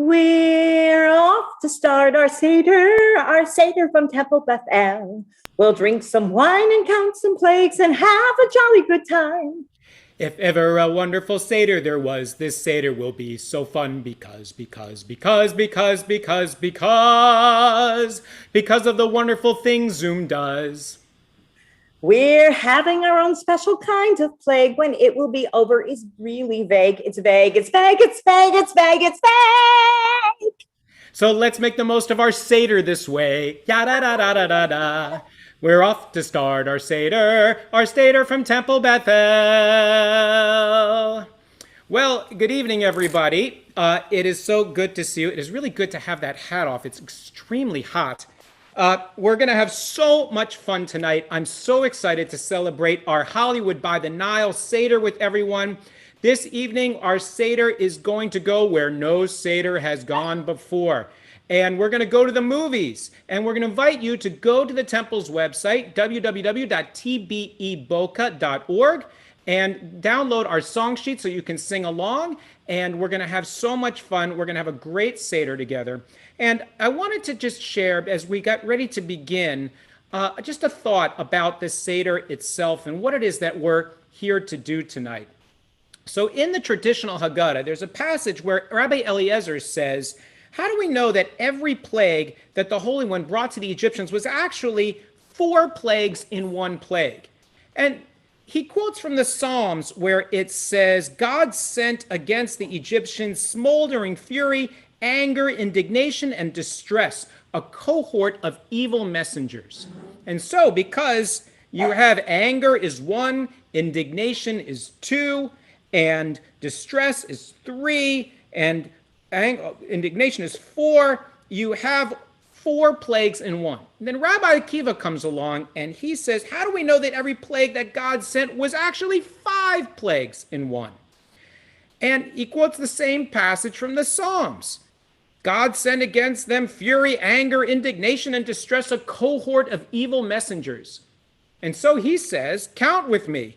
We're off to start our Seder from Temple Beth. We'll drink some wine and count some plagues and have a jolly good time. If ever a wonderful Seder there was, this Seder will be so fun because of the wonderful things Zoom does. We're having our own special kind of plague. When it will be over is really vague. It's vague, it's vague, it's vague, it's vague, it's vague. So let's make the most of our Seder this way. Yada da da da da da. We're off to start our Seder from Temple Bethel. Well, good evening, everybody. It is so good to see you. It is really good to have that hat off. It's extremely hot. We're going to have so much fun tonight. I'm so excited to celebrate our Hollywood by the Nile Seder with everyone. This evening, our Seder is going to go where no Seder has gone before. And we're going to go to the movies. And we're going to invite you to go to the Temple's website, www.tbeboca.org, and download our song sheet so you can sing along. And we're going to have so much fun. We're going to have a great Seder together. And I wanted to just share, as we got ready to begin, just a thought about this Seder itself and what it is that we're here to do tonight. So in the traditional Haggadah, there's a passage where Rabbi Eliezer says, how do we know that every plague that the Holy One brought to the Egyptians was actually 4 plagues in one plague? And he quotes from the Psalms where it says, God sent against the Egyptians smoldering fury, anger, indignation, and distress, a cohort of evil messengers. And so, because you have anger is 1, indignation is 2, and distress is 3, and indignation is 4, you have 4 plagues in one. And then Rabbi Akiva comes along and he says, how do we know that every plague that God sent was actually 5 plagues in one? And he quotes the same passage from the Psalms. God sent against them fury, anger, indignation, and distress, a cohort of evil messengers. And so he says, count with me.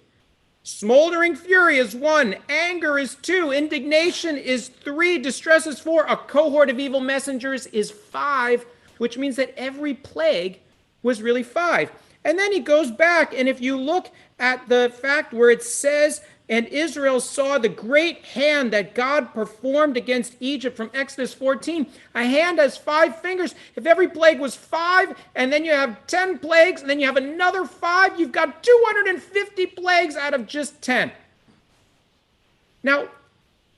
Smoldering fury is 1, anger is 2, indignation is 3, distress is 4, a cohort of evil messengers is 5, which means that every plague was really 5. And then he goes back, and if you look at the fact where it says, and Israel saw the great hand that God performed against Egypt from Exodus 14. A hand has 5 fingers. If every plague was 5, and then you have 10 plagues, and then you have another 5, you've got 250 plagues out of just 10. Now,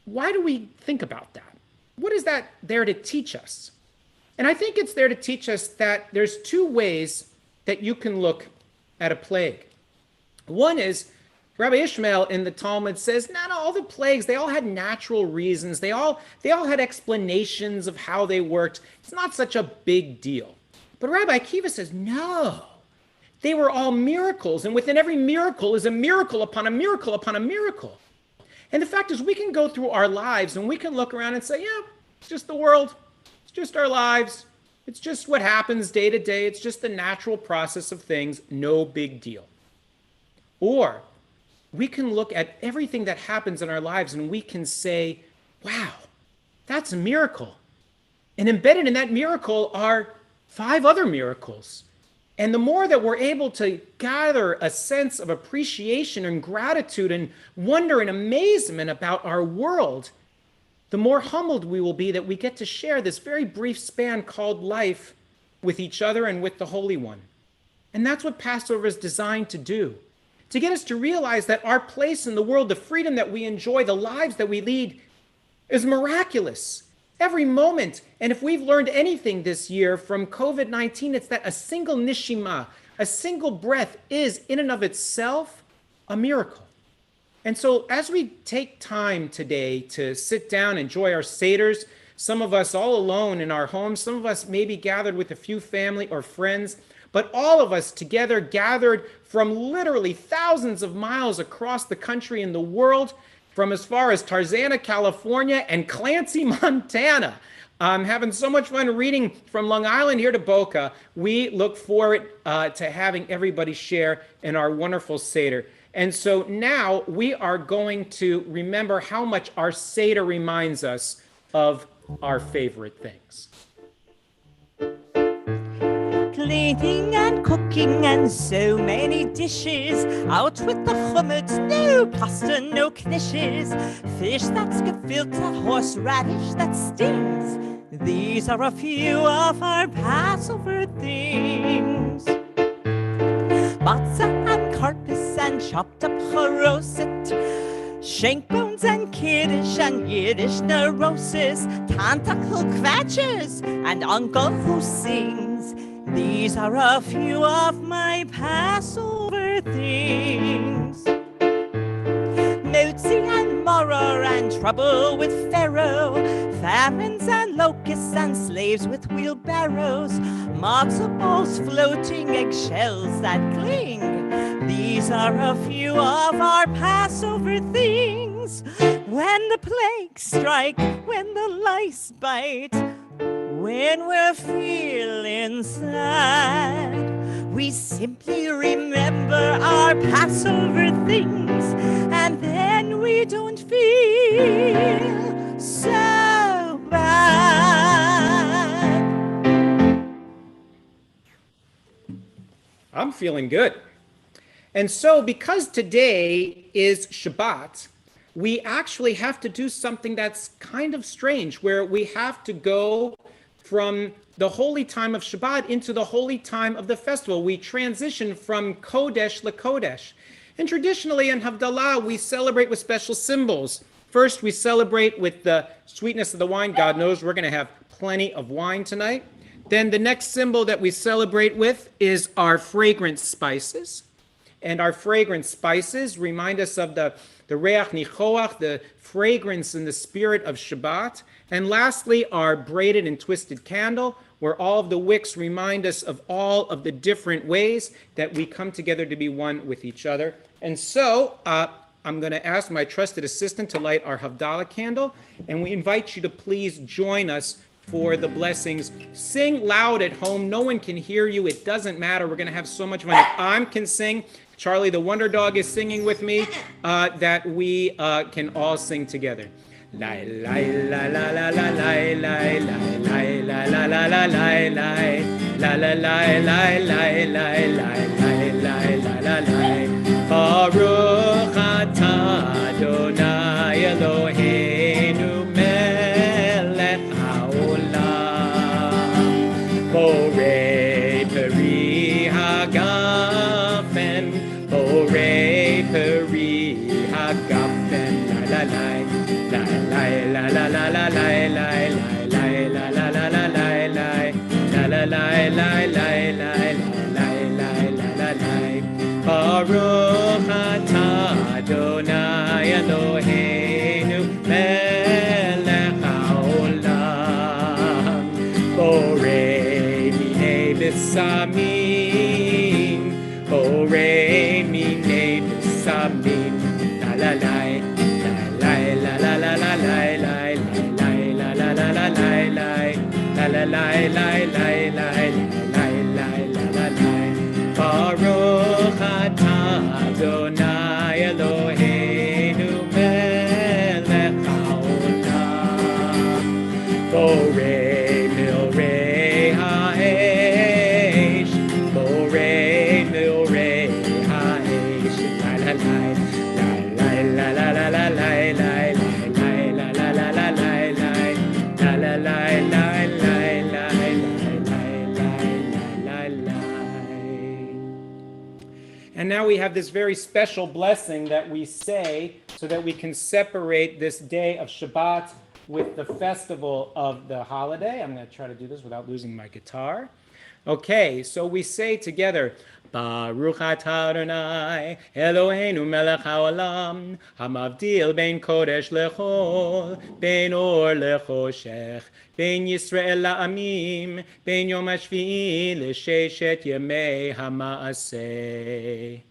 why do we think about that? What is that there to teach us? And I think it's there to teach us that there's 2 ways that you can look at a plague. One is, Rabbi Ishmael in the Talmud says, not all the plagues, they all had natural reasons. They all had explanations of how they worked. It's not such a big deal. But Rabbi Akiva says, no, they were all miracles. And within every miracle is a miracle upon a miracle upon a miracle. And the fact is, we can go through our lives and we can look around and say, yeah, it's just the world. It's just our lives. It's just what happens day to day. It's just the natural process of things. No big deal. Or we can look at everything that happens in our lives and we can say, wow, that's a miracle. And embedded in that miracle are 5 other miracles. And the more that we're able to gather a sense of appreciation and gratitude and wonder and amazement about our world, the more humbled we will be that we get to share this very brief span called life with each other and with the Holy One. And that's what Passover is designed to do. To get us to realize that our place in the world, the freedom that we enjoy, the lives that we lead, is miraculous. Every moment. And if we've learned anything this year from COVID-19, it's that a single nishima, a single breath is in and of itself a miracle. And so as we take time today to sit down, enjoy our Seders, some of us all alone in our homes, some of us maybe gathered with a few family or friends, but all of us together gathered from literally thousands of miles across the country and the world, from as far as Tarzana, California, and Clancy, Montana. I'm having so much fun reading from Long Island here to Boca. We look forward to having everybody share in our wonderful Seder. And so now we are going to remember how much our Seder reminds us of our favorite things. Cleaning and cooking and so many dishes. Out with the chummets, no pasta, no knishes. Fish that's gefilte, horseradish that stings. These are a few of our Passover things. Matzah and karpis and chopped up charoset. Shank bones and kiddish and Yiddish neurosis. Tanta who kvatches and uncle who sings. These are a few of my Passover things. Motzi and moror and trouble with Pharaoh. Famines and locusts and slaves with wheelbarrows. Matzah balls floating, eggshells that cling. These are a few of our Passover things. When the plagues strike, when the lice bite, when we're feeling sad, we simply remember our Passover things, and then we don't feel so bad. I'm feeling good. And so, because today is Shabbat, we actually have to do something that's kind of strange, where we have to go from the holy time of Shabbat into the holy time of the festival. We transition from Kodesh to Kodesh. And traditionally in Havdalah, we celebrate with special symbols. First, we celebrate with the sweetness of the wine. God knows we're going to have plenty of wine tonight. Then the next symbol that we celebrate with is our fragrant spices. And our fragrant spices remind us of the reach nichoach, the fragrance and the spirit of Shabbat. And lastly, our braided and twisted candle, where all of the wicks remind us of all of the different ways that we come together to be one with each other. And so I'm going to ask my trusted assistant to light our Havdalah candle, and we invite you to please join us for the blessings. Sing loud at home. No one can hear you. It doesn't matter. We're going to have so much fun. I can sing. Charlie the Wonder Dog is singing with me, that we can all sing together. La la la la la la la la la la la la la la la la la. Baruch atah Adonai Eloheinu melech haolam borei peri hagafen borei peri hagafen la la la la la la la la la la la la la Baruch atah Adonai Eloheinu melech haolam borei minei b'samim borei minei b'samim la la la la la la la la la la la la Baruch atah Adonai Eloheinu melech haolam borei milrei ha'esh borei milrei ha'esh la la la la la la la And now we have this very special blessing that we say so that we can separate this day of Shabbat with the festival of the holiday. I'm going to try to do this without losing my guitar. Okay, so we say together, Baruch atah Adonai Eloheinu melech haolam hamavdil bein kodesh lechol bein or lechoshech bein Yisrael la'amim bein yom hashvi'i l'sheshet yemei ha'maaseh.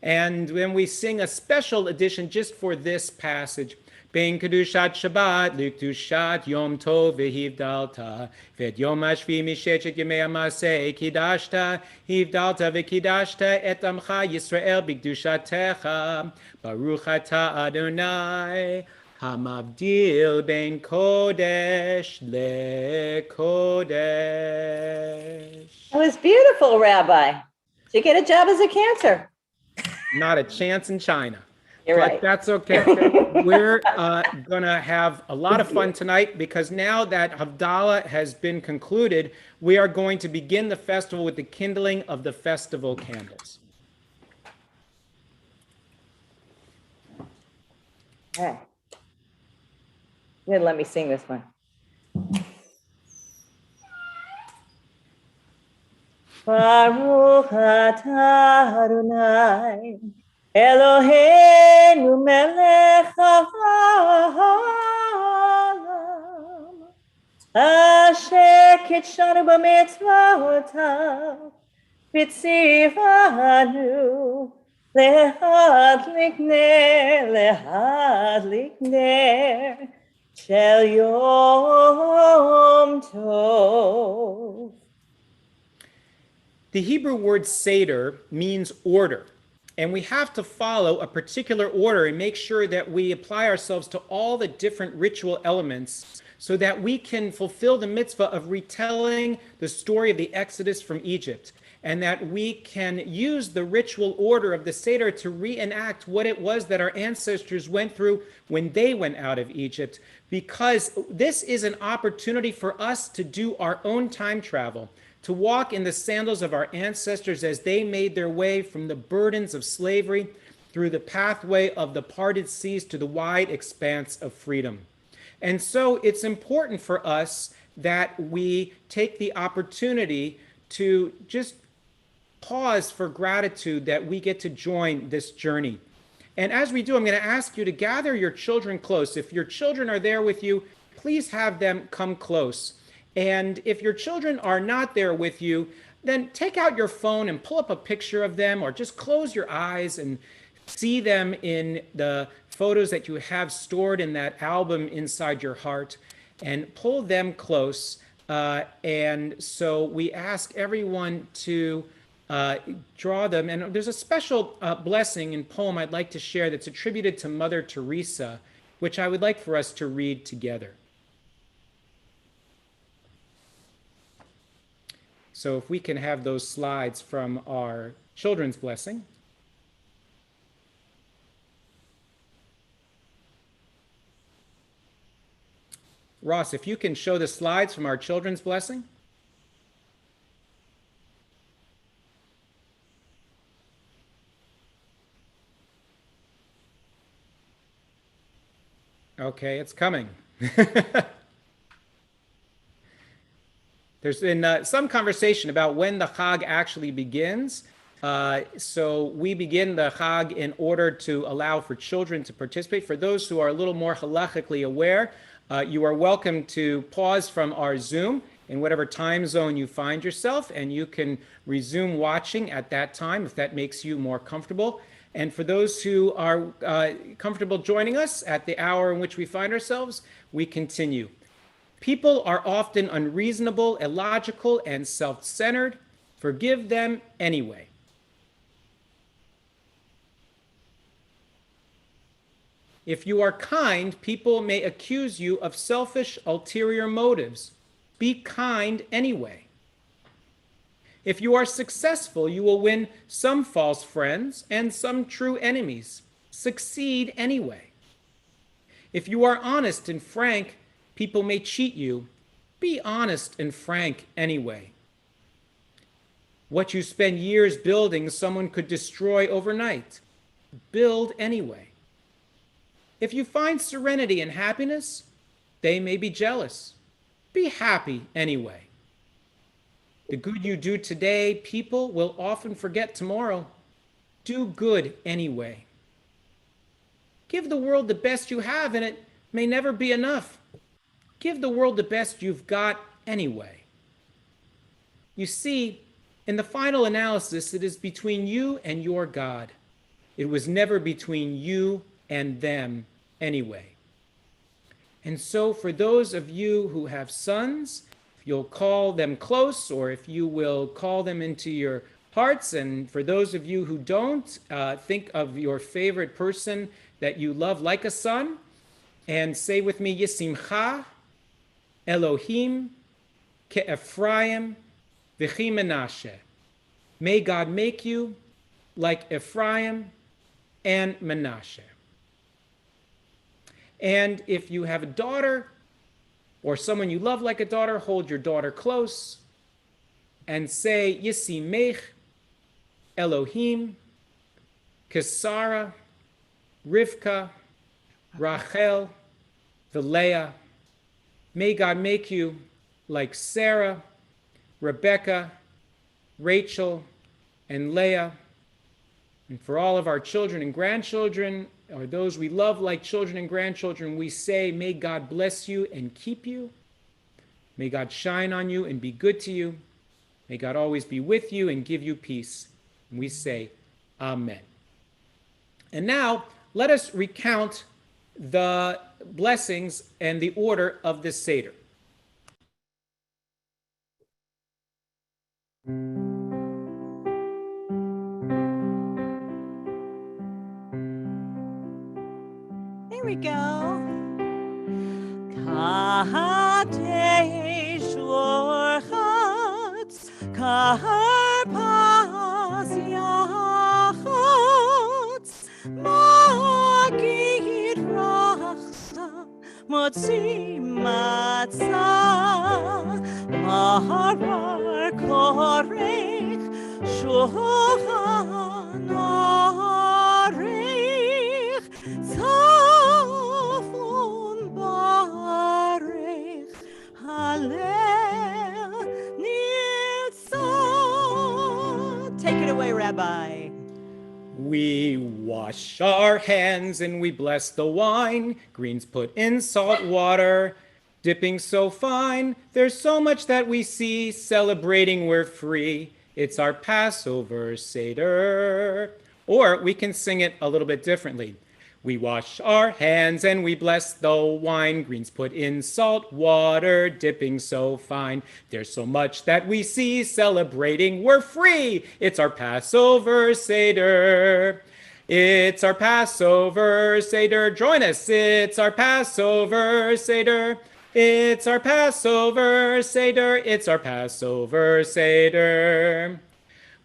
And when we sing a special edition just for this passage, Bein kedushat Shabbat l'kedushat Yom Tov v'hivdalta v'et Yom hashvi mishechet yemei ha'maseh kidashta hivdalta v'kidashta et amcha Yisrael b'kedushatecha Baruch atah Adonai Hamavdil ben kodesh lekodesh. That was beautiful, Rabbi. Did you get a job as a Cantor? Not a chance in China. You're But right. that's okay. We're going to have a lot of fun tonight because now that Havdalah has been concluded, we are going to begin the festival with the kindling of the festival candles. Okay. You gotta let me sing this one. Baruch atah Adonai Eloheinu melech haolam asher kitshanu b'mitzvotav v'tzivanu lehadlik ner shel yom tov. The Hebrew word Seder means order, and we have to follow a particular order and make sure that we apply ourselves to all the different ritual elements so that we can fulfill the mitzvah of retelling the story of the Exodus from Egypt, and that we can use the ritual order of the Seder to reenact what it was that our ancestors went through when they went out of Egypt, because this is an opportunity for us to do our own time travel, to walk in the sandals of our ancestors as they made their way from the burdens of slavery through the pathway of the parted seas to the wide expanse of freedom. And so it's important for us that we take the opportunity to just pause for gratitude that we get to join this journey. And as we do, I'm going to ask you to gather your children close. If your children are there with you, please have them come close. And if your children are not there with you, then take out your phone and pull up a picture of them, or just close your eyes and see them in the photos that you have stored in that album inside your heart, and pull them close. And so we ask everyone to draw them. And there's a special blessing and poem I'd like to share that's attributed to Mother Teresa, which I would like for us to read together. So if we can have those slides from our children's blessing. Ross, if you can show the slides from our children's blessing. Okay, it's coming. There's been some conversation about when the Chag actually begins. So we begin the Chag in order to allow for children to participate. For those who are a little more halachically aware, you are welcome to pause from our Zoom in whatever time zone you find yourself, and you can resume watching at that time if that makes you more comfortable. And for those who are comfortable joining us at the hour in which we find ourselves, we continue. People are often unreasonable, illogical, and self-centered. Forgive them anyway. If you are kind, people may accuse you of selfish, ulterior motives. Be kind anyway. If you are successful, you will win some false friends and some true enemies. Succeed anyway. If you are honest and frank, people may cheat you. Be honest and frank anyway. What you spend years building, someone could destroy overnight. Build anyway. If you find serenity and happiness, they may be jealous. Be happy anyway. The good you do today, people will often forget tomorrow. Do good anyway. Give the world the best you have, and it may never be enough. Give the world the best you've got anyway. You see, in the final analysis, it is between you and your God. It was never between you and them anyway. And so for those of you who have sons, if you'll call them close, or if you will call them into your hearts, and for those of you who don't, think of your favorite person that you love like a son. and say with me, Yisimcha Elohim ke'Ephraim v'chi Menashe. May God make you like Ephraim and Menashe. And if you have a daughter or someone you love like a daughter, hold your daughter close and say, Yisimech Elohim Kesara Rivka Rachel Leah. May God make you like Sarah, Rebecca, Rachel, and Leah. And for all of our children and grandchildren, or those we love like children and grandchildren, we say, may God bless you and keep you. May God shine on you and be good to you. May God always be with you and give you peace. And we say, Amen. And now, let us recount the blessings and the order of this Seder. There we go. Kadesh orchatz, karpas yachatz, magid rachsa, motzi matzah, maharar korech, shulchan arech, tzafon barech, halel nitzah. Take it away, Rabbi. We wash our hands and we bless the wine. Greens put in salt water, dipping so fine. There's so much that we see, celebrating we're free. It's our Passover Seder. Or we can sing it a little bit differently. We wash our hands and we bless the wine. Greens put in salt water, dipping so fine. There's so much that we see, celebrating we're free. It's our Passover Seder. It's our Passover Seder. Join us. It's our Passover Seder. It's our Passover Seder. It's our Passover Seder.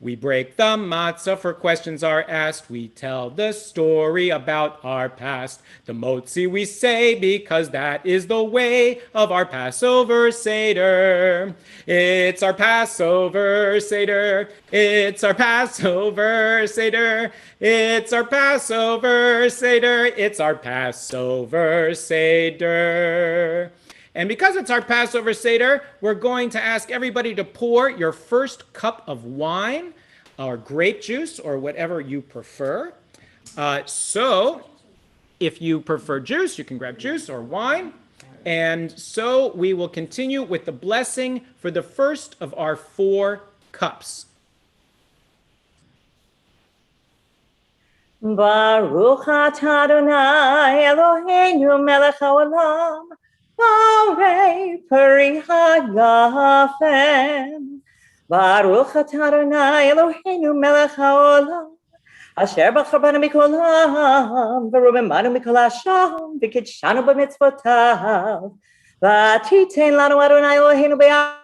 We break the matzah for questions are asked. We tell the story about our past. The motzi we say because that is the way of our Passover Seder. It's our Passover Seder. It's our Passover Seder. It's our Passover Seder. It's our Passover Seder. And because it's our Passover Seder, we're going to ask everybody to pour your first cup of wine or grape juice or whatever you prefer. So if you prefer juice, you can grab juice or wine. And so we will continue with the blessing for the first of our 4 cups. Baruch atah Adonai Eloheinu melech haolam, Borei peri hagafen. Baruch atah Adonai Eloheinu melech haolam, asher bachar banu mikol ha'am, v'rubim banu mikol ha'asham, v'kidshanu b'mitzvotav, v'titen lanu Adonai Eloheinu be'ah.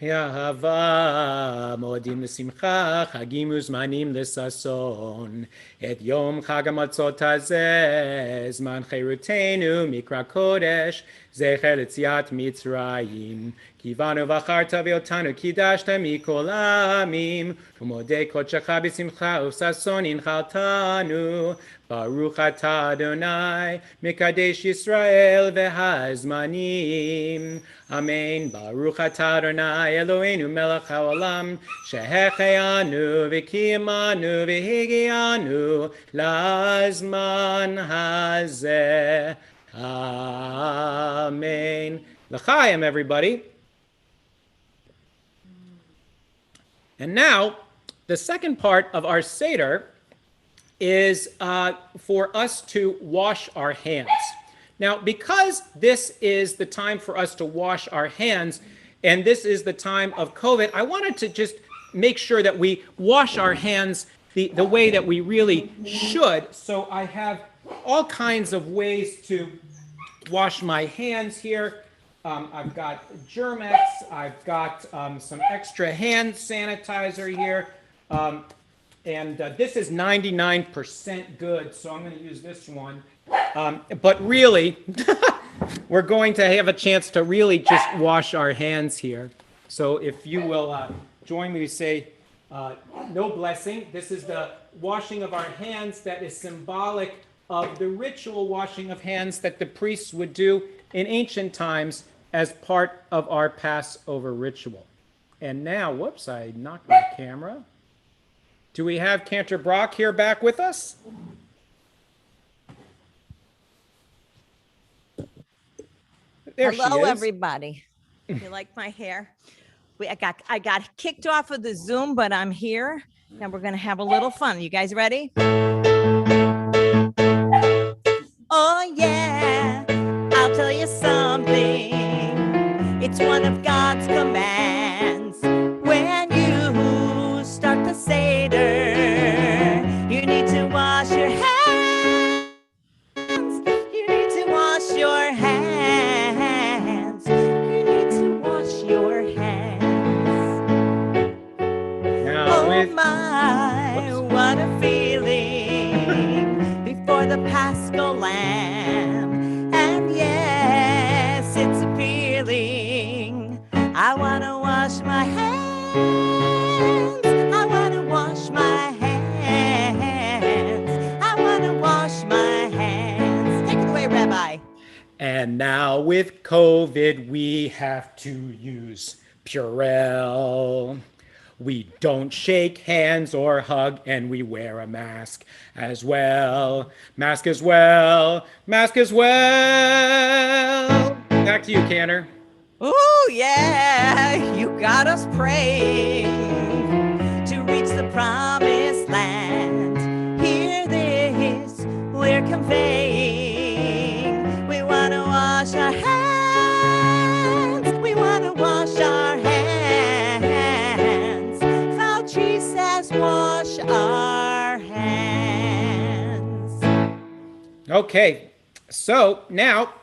באהבה מועדים לשמחה, חגים וזמנים לששון. את יום חג המצות הזה, זמן חירותנו, מקרא קודש, זכר ליציאת מצרים. כי בנו ובחרת ואותנו קידשת מכל העמים, ומודה קודשך בשמחה ובששון הנחלתנו. ברוך אתה אדוני, מקדש ישראל והזמנים. אמן. ברוך אתה אדוני אלוהינו מלך העולם, שהחיינו וקיימנו והגיענו לזמן הזה. Amen. L'chaim, everybody. And now, the second part of our Seder is for us to wash our hands. Now, because this is the time for us to wash our hands, and this is the time of COVID, I wanted to just make sure that we wash our hands the way that we really should. So I have all kinds of ways to wash my hands here. I've got Germex, I've got some extra hand sanitizer here, and this is 99% good, so I'm going to use this one. But really, we're going to have a chance to really just wash our hands here. So if you will join me to say, no blessing. This is the washing of our hands that is symbolic of the ritual washing of hands that the priests would do in ancient times as part of our Passover ritual. And now, whoops, I knocked my camera. Do we have Cantor Brock here back with us? There she is. Hello, everybody. You like my hair? I got kicked off of the Zoom, but I'm here. Now we're going to have a little fun. You guys ready? Oh, yeah. I'll tell you something. It's one of God's commands. When you start the Seder, you need to wash your hands. You need to wash your hands. You need to wash your hands. Now Oh my, what a feeling before the Paschal Lamb. And yes, it's appealing. I want to wash my hands. I want to wash my hands. I want to wash my hands. Take it away, Rabbi. And now with COVID, we have to use Purell. We don't shake hands or hug, and we wear a mask as well. Mask as well. Mask as well. Back to you, Cantor. Oh, yeah, you got us praying to reach the promised land. Hear this, we're conveying. We want to wash our hands. We want to wash our hands. Fauci says wash our hands. Okay, so now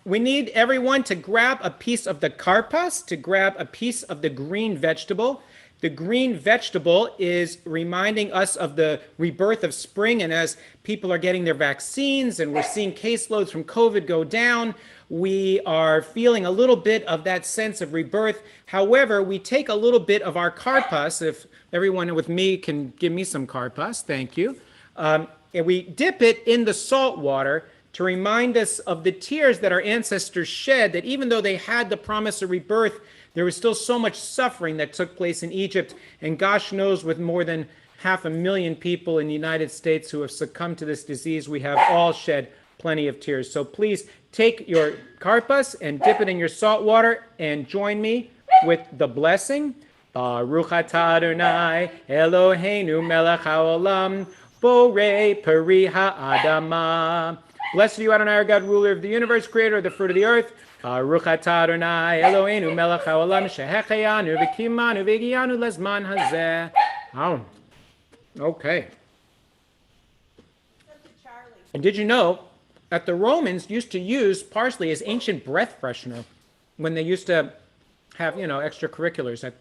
we need everyone to grab a piece of the karpas, to grab a piece of the green vegetable. The green vegetable is reminding us of the rebirth of spring, and as people are getting their vaccines and we're seeing caseloads from COVID go down, we are feeling a little bit of that sense of rebirth. However, we take a little bit of our karpas, if everyone with me can give me some karpas, thank you, and we dip it in the salt water to remind us of the tears that our ancestors shed, that even though they had the promise of rebirth, there was still so much suffering that took place in Egypt. And gosh knows, with more than 500,000 people in the United States who have succumbed to this disease, we have all shed plenty of tears. So please take your karpas and dip it in your salt water and join me with the blessing. Baruch atah Adonai Eloheinu melech haolam borei peri ha'adamah. Blessed are you, Adonai, our God, ruler of the universe, creator of the fruit of the earth. Baruch atah Adonai Eloheinu melech haolam shehecheyanu v'kimanu v'higiyanu lezman hazeh. Oh, okay. And did you know that the Romans used to use parsley as ancient breath freshener when they used to have, extracurriculars at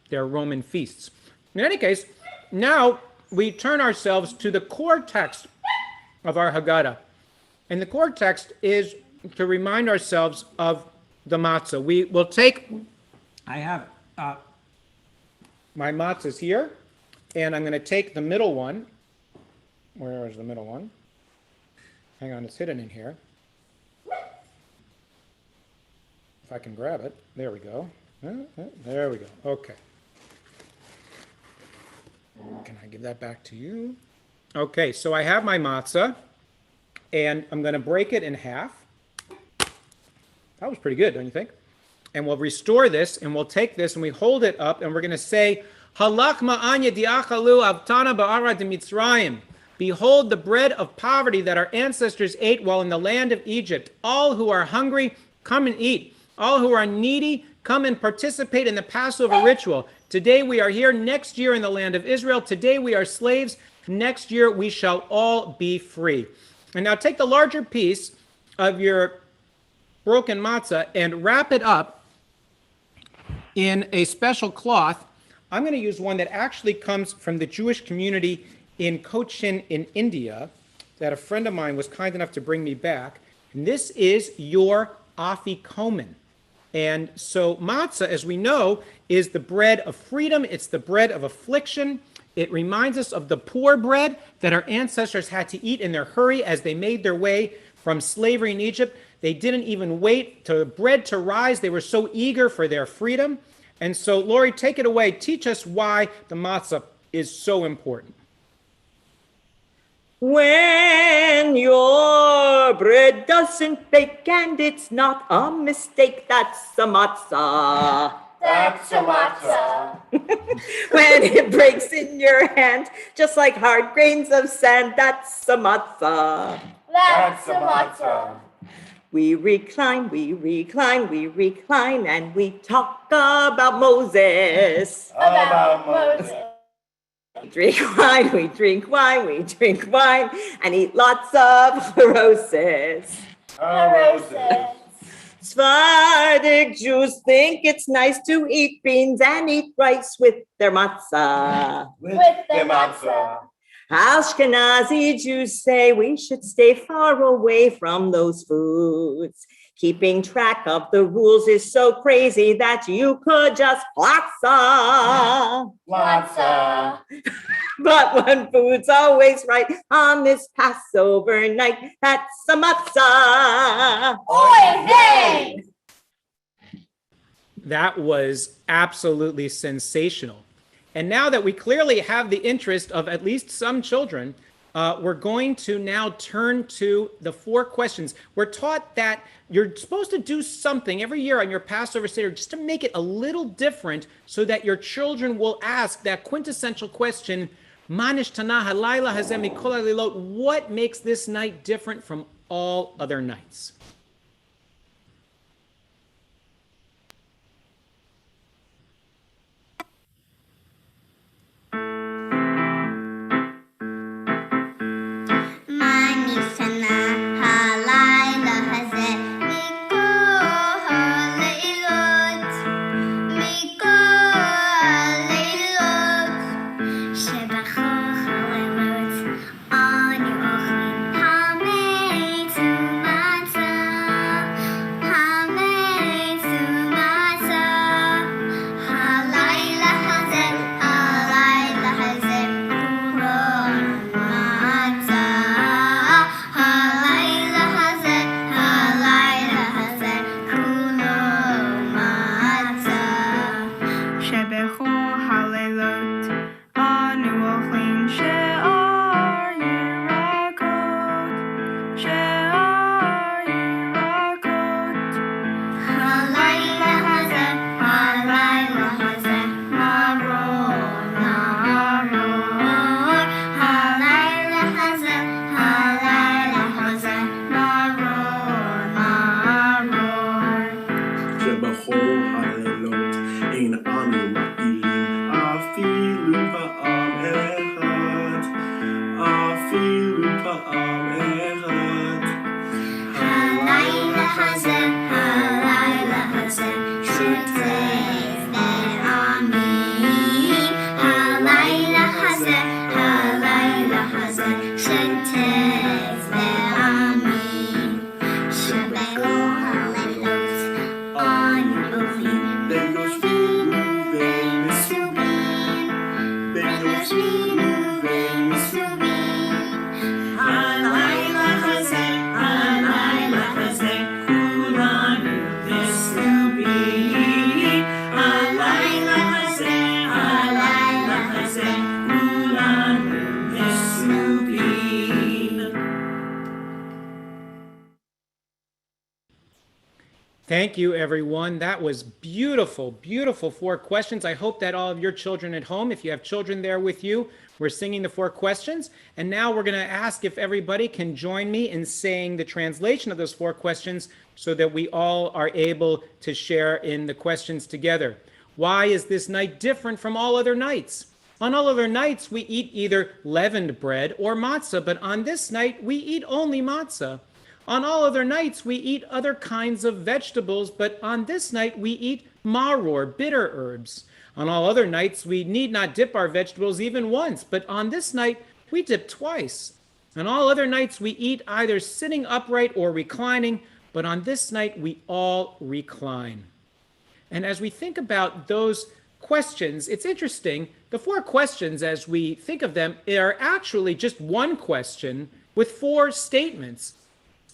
their Roman feasts? In any case, now we turn ourselves to the core text of our Haggadah. And the core text is to remind ourselves of the matzah. We will take, I have my matzahs here, and I'm going to take the middle one. Where is the middle one? Hang on, it's hidden in here. If I can grab it. There we go. There we go. Okay. Can I give that back to you? Okay, so I have my matzah, and I'm going to break it in half. That was pretty good, don't you think? And we'll restore this, and we'll take this, and we hold it up, and we're going to say, Halak ma'anya diachalu avtana ba'ara de Mitzrayim. Behold the bread of poverty that our ancestors ate while in the land of Egypt. All who are hungry, come and eat. All who are needy, come and participate in the Passover ritual. Today we are here, next year in the land of Israel. Today we are slaves, next year we shall all be free. And now take the larger piece of your broken matzah and wrap it up in a special cloth. I'm going to use one that actually comes from the Jewish community in Cochin in India that a friend of mine was kind enough to bring me back. And this is your afikomen. And so matzah, as we know, is the bread of freedom. It's the bread of affliction. It reminds us of the poor bread that our ancestors had to eat in their hurry as they made their way from slavery in Egypt. They didn't even wait for bread to rise. They were so eager for their freedom. And so, Lori, take it away. Teach us why the matzah is so important. When your bread doesn't bake and it's not a mistake, that's a matzah. That's a matzah. When it breaks in your hand, just like hard grains of sand, that's a matzah. That's a matzah. We recline, and we talk about Moses. About Moses. We drink wine, and eat lots of roses. Roses. Sephardic Jews think it's nice to eat beans and eat rice with their matzah. With the matzah. Ashkenazi Jews say we should stay far away from those foods. Keeping track of the rules is so crazy that you could just matzah. Matzah. But one food's always right on this Passover night, that's a matzah. Oy vey! That was absolutely sensational. And now that we clearly have the interest of at least some children, we're going to now turn to the 4 questions. We're taught that you're supposed to do something every year on your Passover Seder just to make it a little different so that your children will ask that quintessential question, what makes this night different from all other nights? Thank you, everyone. That was beautiful, beautiful 4 questions. I hope that all of your children at home, if you have children there with you, we're singing the 4 questions. And now we're going to ask if everybody can join me in saying the translation of those 4 questions so that we all are able to share in the questions together. Why is this night different from all other nights? On all other nights, we eat either leavened bread or matzah, but on this night, we eat only matzah. On all other nights, we eat other kinds of vegetables, but on this night, we eat maror, bitter herbs. On all other nights, we need not dip our vegetables even once, but on this night, we dip twice. On all other nights, we eat either sitting upright or reclining, but on this night, we all recline. And as we think about those questions, it's interesting. The 4 questions, as we think of them, are actually just one question with 4 statements.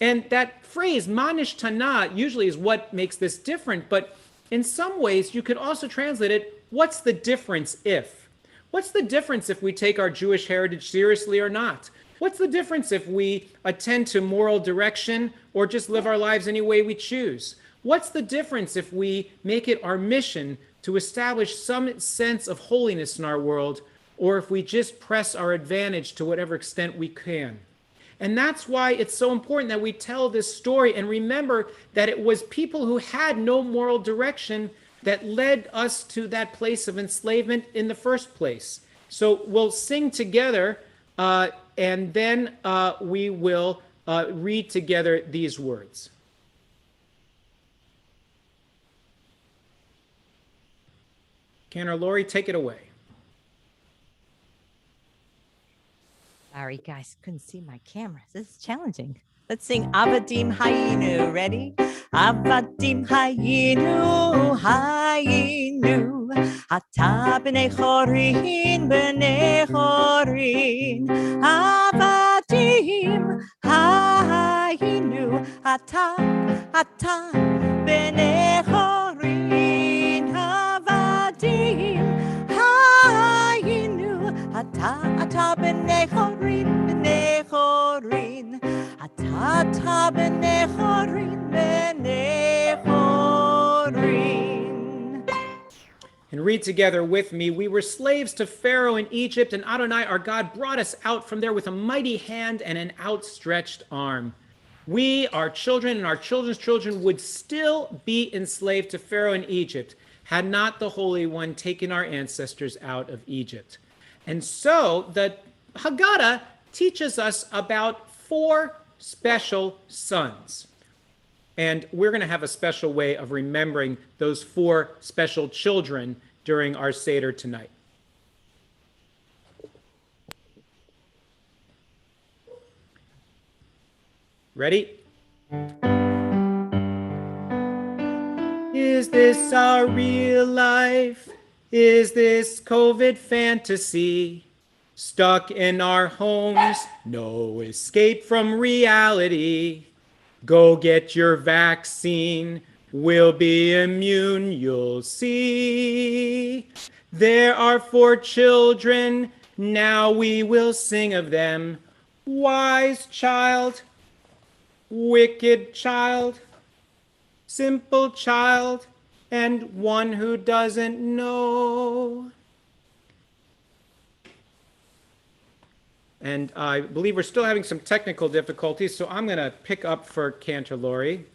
And that phrase, manish tana, usually is what makes this different. But in some ways, you could also translate it, what's the difference if? What's the difference if we take our Jewish heritage seriously or not? What's the difference if we attend to moral direction or just live our lives any way we choose? What's the difference if we make it our mission to establish some sense of holiness in our world, or if we just press our advantage to whatever extent we can? And that's why it's so important that we tell this story and remember that it was people who had no moral direction that led us to that place of enslavement in the first place. So we'll sing together, and then we will read together these words. Cantor, Lori, take it away. Sorry, guys, couldn't see my camera. This is challenging. Let's sing Avadim Hayinu. Ready? Avadim Hayinu, Hayinu. Ata b'nei chorin, b'nei chorin. Avadim Hayinu. Ata b'nei chorin. Avadim Hayinu. Ata b'nei chorin, b'nei chorin. Ata b'nei chorin, b'nei chorin. And read together with me. We were slaves to Pharaoh in Egypt, and Adonai, our God, brought us out from there with a mighty hand and an outstretched arm. We, our children, and our children's children would still be enslaved to Pharaoh in Egypt had not the Holy One taken our ancestors out of Egypt. And so the Haggadah teaches us about 4 special sons. And we're going to have a special way of remembering those 4 special children during our Seder tonight. Ready? Is this our real life? Is this COVID fantasy? Stuck in our homes, no escape from reality. Go get your vaccine, we'll be immune, you'll see. There are 4 children, now we will sing of them. Wise child, wicked child, simple child, and one who doesn't know. And I believe we're still having some technical difficulties, so I'm going to pick up for Cantor, Lori.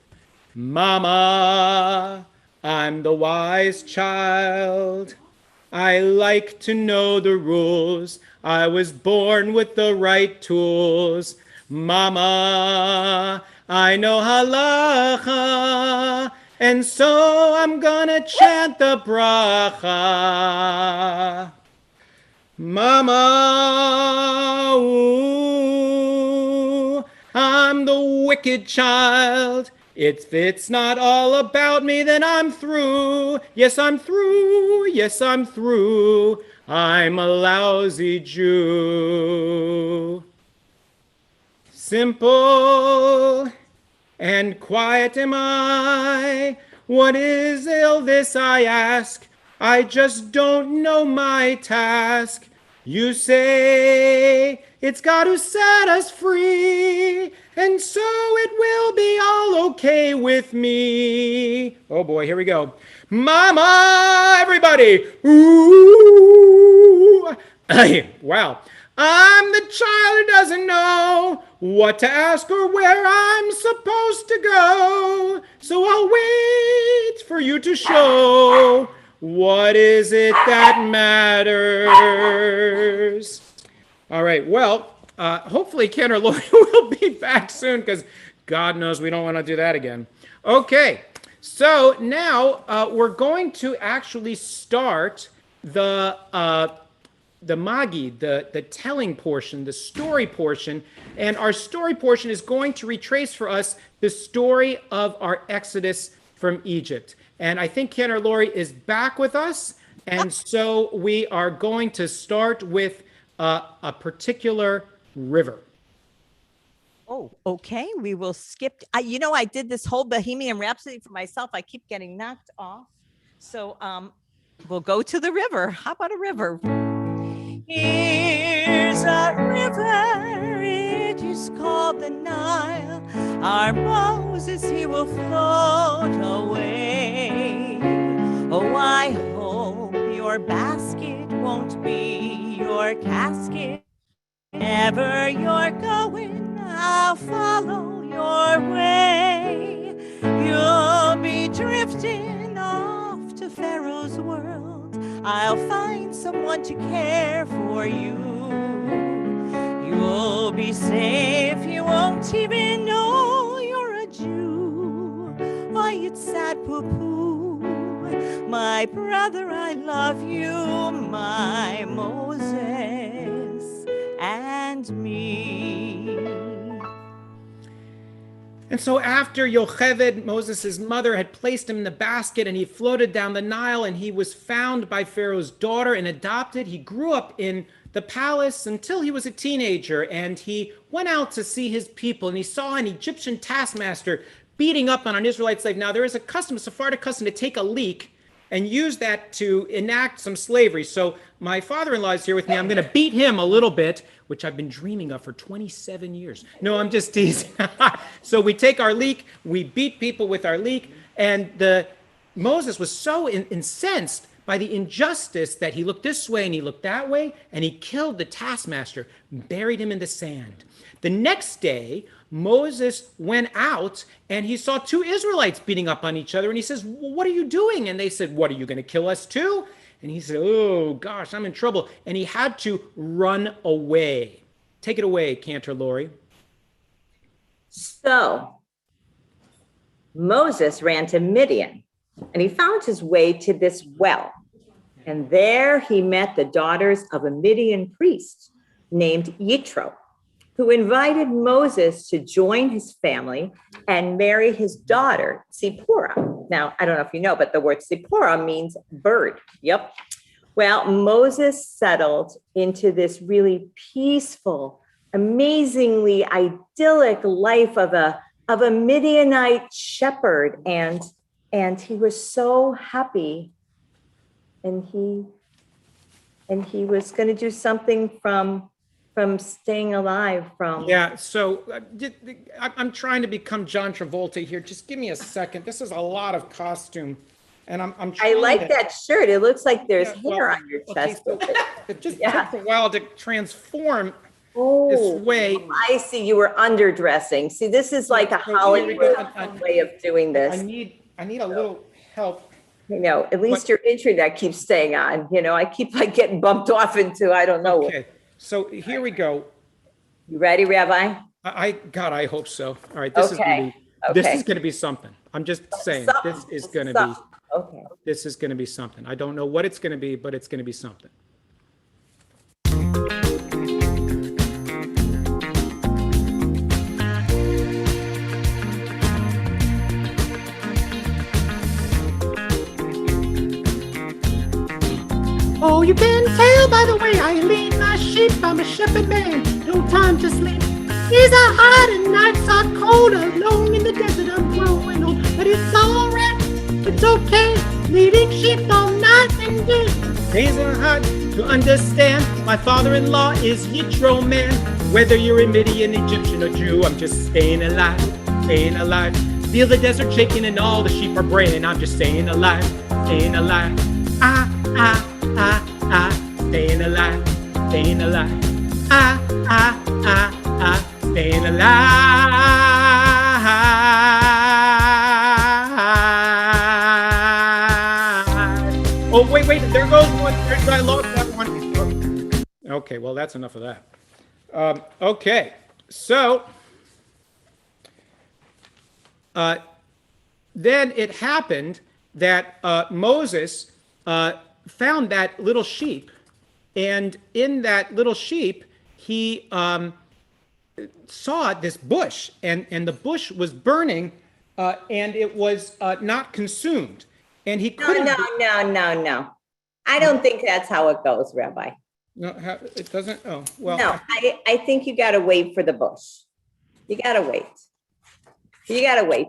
Mama, I'm the wise child. I like to know the rules. I was born with the right tools. Mama, I know halacha, and so I'm gonna chant the bracha. Mama, ooh, I'm the wicked child. If it's not all about me, then I'm through. Yes, I'm through. Yes, I'm through. I'm a lousy Jew. Simple and quiet am I. What is ill this, I ask? I just don't know my task. You say it's got to set us free, and so it will be all okay with me. Oh boy, here we go. Mama, everybody. Ooh. Wow. I'm the child who doesn't know what to ask or where I'm supposed to go. So I'll wait for you to show. What is it that matters? All right, well, hopefully Cantor Lori will be back soon, because God knows we don't want to do that again. Okay, so now we're going to actually start the Magi, the telling portion, the story portion. And our story portion is going to retrace for us the story of our Exodus from Egypt. And I think Cantor Lori is back with us. And so we are going to start with a particular river. Oh, okay. We will skip. I did this whole Bohemian Rhapsody for myself. I keep getting knocked off. So we'll go to the river. How about a river? Here's a river. It is called the Nile. Our Moses, he will float away. Oh, I hope your basket won't be your casket. Wherever you're going, I'll follow your way. You'll be drifting off to Pharaoh's world. I'll find someone to care for you. You'll be safe, you won't even know you're a Jew. Why, it's sad, poo-poo. My brother, I love you, my Moses and me. And so after Yocheved, Moses' mother, had placed him in the basket, and he floated down the Nile, and he was found by Pharaoh's daughter and adopted. He grew up in the palace until he was a teenager, and he went out to see his people, and he saw an Egyptian taskmaster beating up on an Israelite slave. Now, there is a Sephardic custom to take a leak and use that to enact some slavery. So my father-in-law is here with me. I'm going to beat him a little bit, which I've been dreaming of for 27 years. No, I'm just teasing. So we take our leek, we beat people with our leek, and Moses was so incensed by the injustice that he looked this way and he looked that way, and he killed the taskmaster, buried him in the sand. The next day, Moses went out and he saw two Israelites beating up on each other, and he says, well, what are you doing? And they said, what, are you going to kill us too? And he said, oh gosh, I'm in trouble. And he had to run away. Take it away, Cantor Lori. So Moses ran to Midian, and he found his way to this well. And there he met the daughters of a Midian priest named Yitro, who invited Moses to join his family and marry his daughter, Zipporah. Now, I don't know if you know, but the word Zipporah means bird. Yep. Well, Moses settled into this really peaceful, amazingly idyllic life of a Midianite shepherd, and he was so happy, and he was going to do something from staying alive from. Yeah, so I'm trying to become John Travolta here. Just give me a second. This is a lot of costume, and I'm trying I like that shirt. It looks like there's hair on your chest. Okay, so it just took a while to transform this way. I see. You were underdressing. See, this is like a Hollywood way of doing this. I need a little help. You know, at least your internet keeps staying on. You know, I keep like getting bumped off into I don't know. Okay. So here we go. You ready, Rabbi? God, I hope so. All right, this is going to be something. I'm just saying, this is going to be. Okay. This is going to be something. I don't know what it's going to be, but it's going to be something. Oh, you can tell by the way I lead my sheep. I'm a shepherd man, no time to sleep. Days are hot and nights are cold. Alone in the desert, I'm growing old. But it's all right, it's okay. Leading sheep all night and day. Days are hard to understand. My father-in-law is Yitro man. Whether you're a Midian, Egyptian, or Jew, I'm just staying alive, staying alive. Feel the desert shaking and all the sheep are braying. I'm just staying alive, staying alive. Staying alive, staying alive. Staying alive. Oh, wait, there goes one. I lost that one. Okay, well, that's enough of that. Okay, so then it happened that Moses found that little sheep, and in that little sheep, he saw this bush, and the bush was burning, and it was not consumed. And he couldn't. No. I don't think that's how it goes, Rabbi. No, it doesn't. Oh, well. No, I think you got to wait for the bush. You got to wait.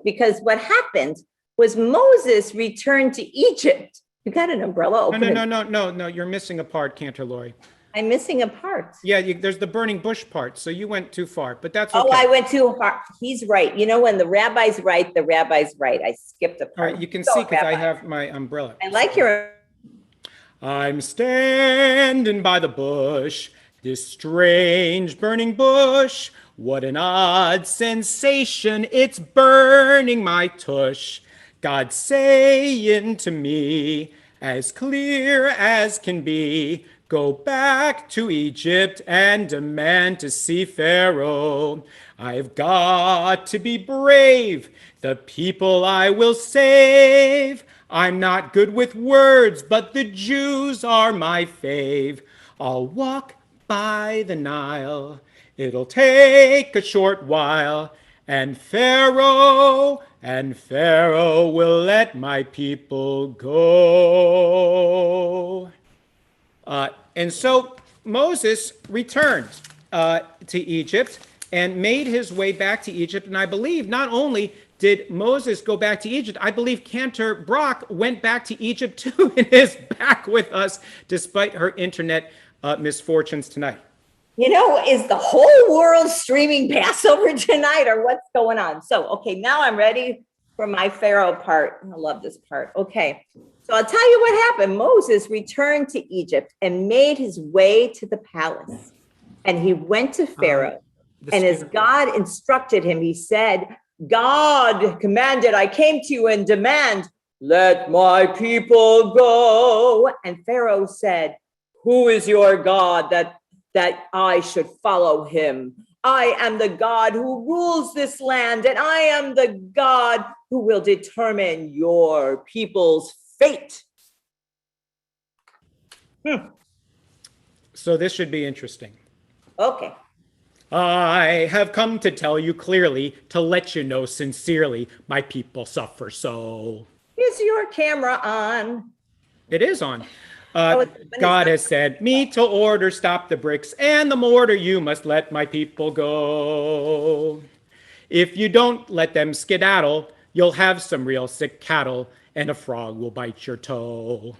Because what happened was Moses returned to Egypt. You got an umbrella? Open No. You're missing a part, Cantor Lori. I'm missing a part. Yeah, there's the burning bush part. So you went too far, but that's okay. Oh, I went too far. He's right. You know, when the rabbi's right, the rabbi's right. I skipped a part. All right, you can see because I have my umbrella. I like your... I'm standing by the bush, this strange burning bush. What an odd sensation, it's burning my tush. God saying to me, as clear as can be, go back to Egypt and demand to see Pharaoh. I've got to be brave, the people I will save. I'm not good with words, but the Jews are my fave. I'll walk by the Nile. It'll take a short while, and Pharaoh will let my people go. And so Moses returned to Egypt and made his way back to Egypt. And I believe not only did Moses go back to Egypt, I believe Cantor Brock went back to Egypt too and is back with us despite her internet misfortunes tonight. You know, is the whole world streaming Passover tonight or what's going on? So, okay, now I'm ready for my Pharaoh part. I love this part. Okay, so I'll tell you what happened. Moses returned to Egypt and made his way to the palace. And he went to Pharaoh. And as God instructed him, he said, God commanded, I came to you and demand, let my people go. And Pharaoh said, who is your God that I should follow him? I am the God who rules this land, and I am the God who will determine your people's fate. So this should be interesting. Okay. I have come to tell you clearly, to let you know sincerely, my people suffer so. Is your camera on? It is on. God has sent me to order, stop the bricks and the mortar. You must let my people go. If you don't let them skedaddle, you'll have some real sick cattle and a frog will bite your toe.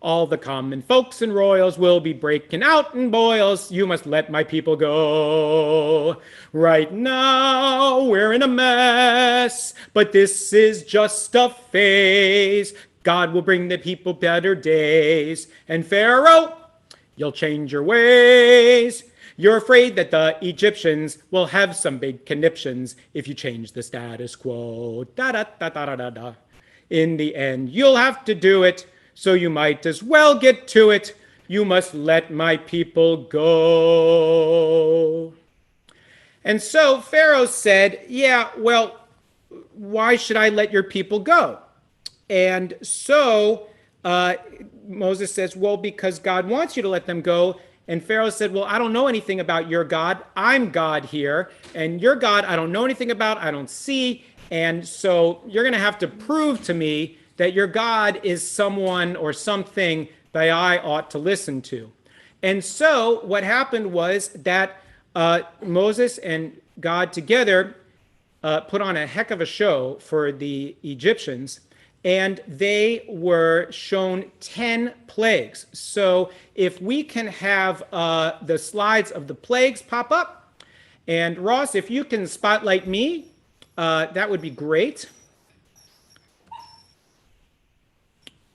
All the common folks and royals will be breaking out in boils. You must let my people go. Right now, we're in a mess, but this is just a phase. God will bring the people better days. And Pharaoh, you'll change your ways. You're afraid that the Egyptians will have some big conniptions if you change the status quo. Da da da da da da. In the end, you'll have to do it. So you might as well get to it. You must let my people go. And so Pharaoh said, yeah, well, why should I let your people go? And so Moses says, well, because God wants you to let them go. And Pharaoh said, well, I don't know anything about your God. I'm God here. And your God, I don't know anything about. I don't see. And so you're going to have to prove to me that your God is someone or something that I ought to listen to. And so what happened was that Moses and God together put on a heck of a show for the Egyptians, and they were shown 10 plagues. So if we can have the slides of the plagues pop up, and Ross, if you can spotlight me, that would be great.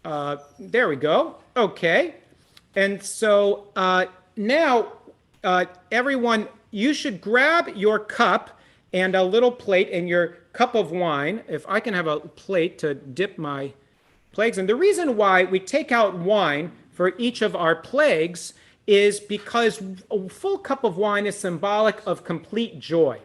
There we go. Okay. And so now, everyone, you should grab your cup and a little plate and your cup of wine. If I can have a plate to dip my plagues. And the reason why we take out wine for each of our plagues is because a full cup of wine is symbolic of complete joy.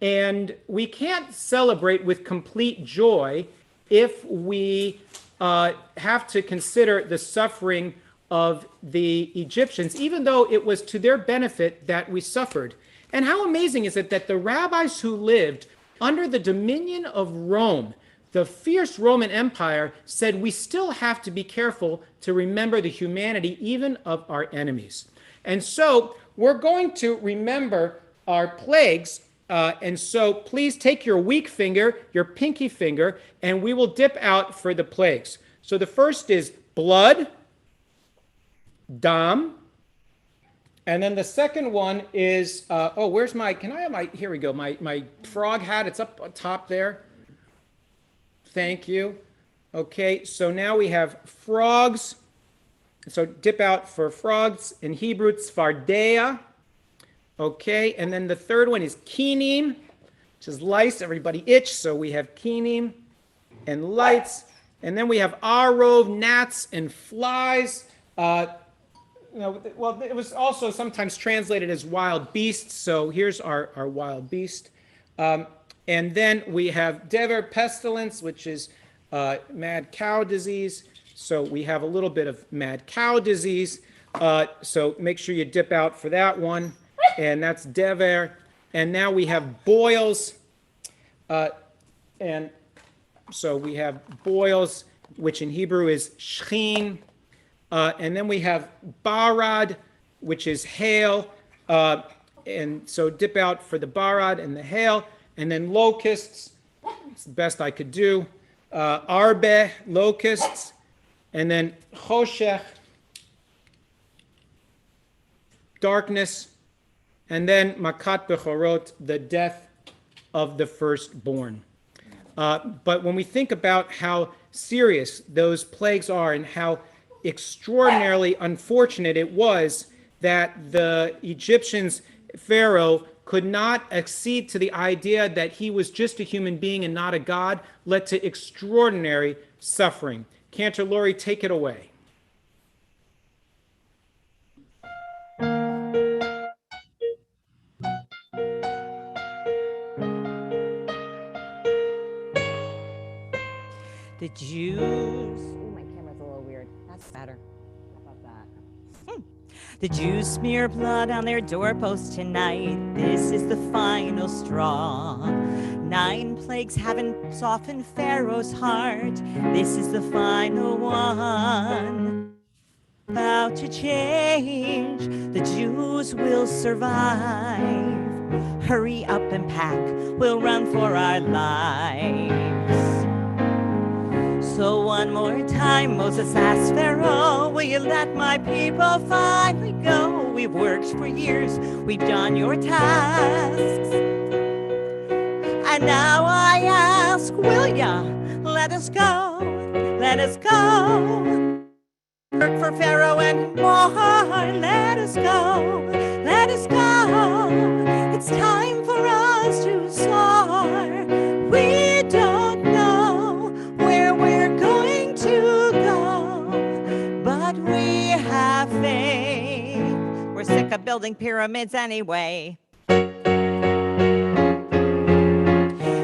And we can't celebrate with complete joy if we have to consider the suffering of the Egyptians, even though it was to their benefit that we suffered. And how amazing is it that the rabbis who lived under the dominion of Rome, the fierce Roman Empire, said we still have to be careful to remember the humanity even of our enemies. And so we're going to remember our plagues. And so please take your weak finger, your pinky finger, and we will dip out for the plagues. So the first is blood, dam. And then the second one is, where's my, can I have my, here we go, my frog hat. It's up on top there. Thank you. Okay, so now we have frogs. So dip out for frogs. In Hebrew, tzfardea. Okay, and then the third one is kinim, which is lice. Everybody itch, so we have kinim and lights. And then we have arov, gnats, and flies. Well, it was also sometimes translated as wild beasts, so here's our wild beast. And then we have dever, pestilence, which is mad cow disease. So we have a little bit of mad cow disease. So make sure you dip out for that one. And that's dever. And now we have boils. And so we have boils, which in Hebrew is shchin. And then we have barad, which is hail. And so dip out for the barad and the hail. And then locusts. It's the best I could do. Arbe, locusts. And then choshech, darkness. And then makat bechorot, the death of the firstborn. But when we think about how serious those plagues are and how extraordinarily unfortunate it was that the Egyptians, Pharaoh, could not accede to the idea that he was just a human being and not a god, led to extraordinary suffering. Cantor, Lori, take it away. The Jews. Ooh, my camera's a little weird. That's better. How about that? The Jews smear blood on their doorposts tonight. This is the final straw. 9 plagues haven't softened Pharaoh's heart. This is the final one. About to change. The Jews will survive. Hurry up and pack. We'll run for our lives. So one more time, Moses asked Pharaoh, will you let my people finally go? We've worked for years, we've done your tasks. And now I ask, will ya let us go? Let us go. Work for Pharaoh and more, let us go. Let us go. It's time for us to soar. We don't know where we're going to go, but we have faith. We're sick of building pyramids anyway.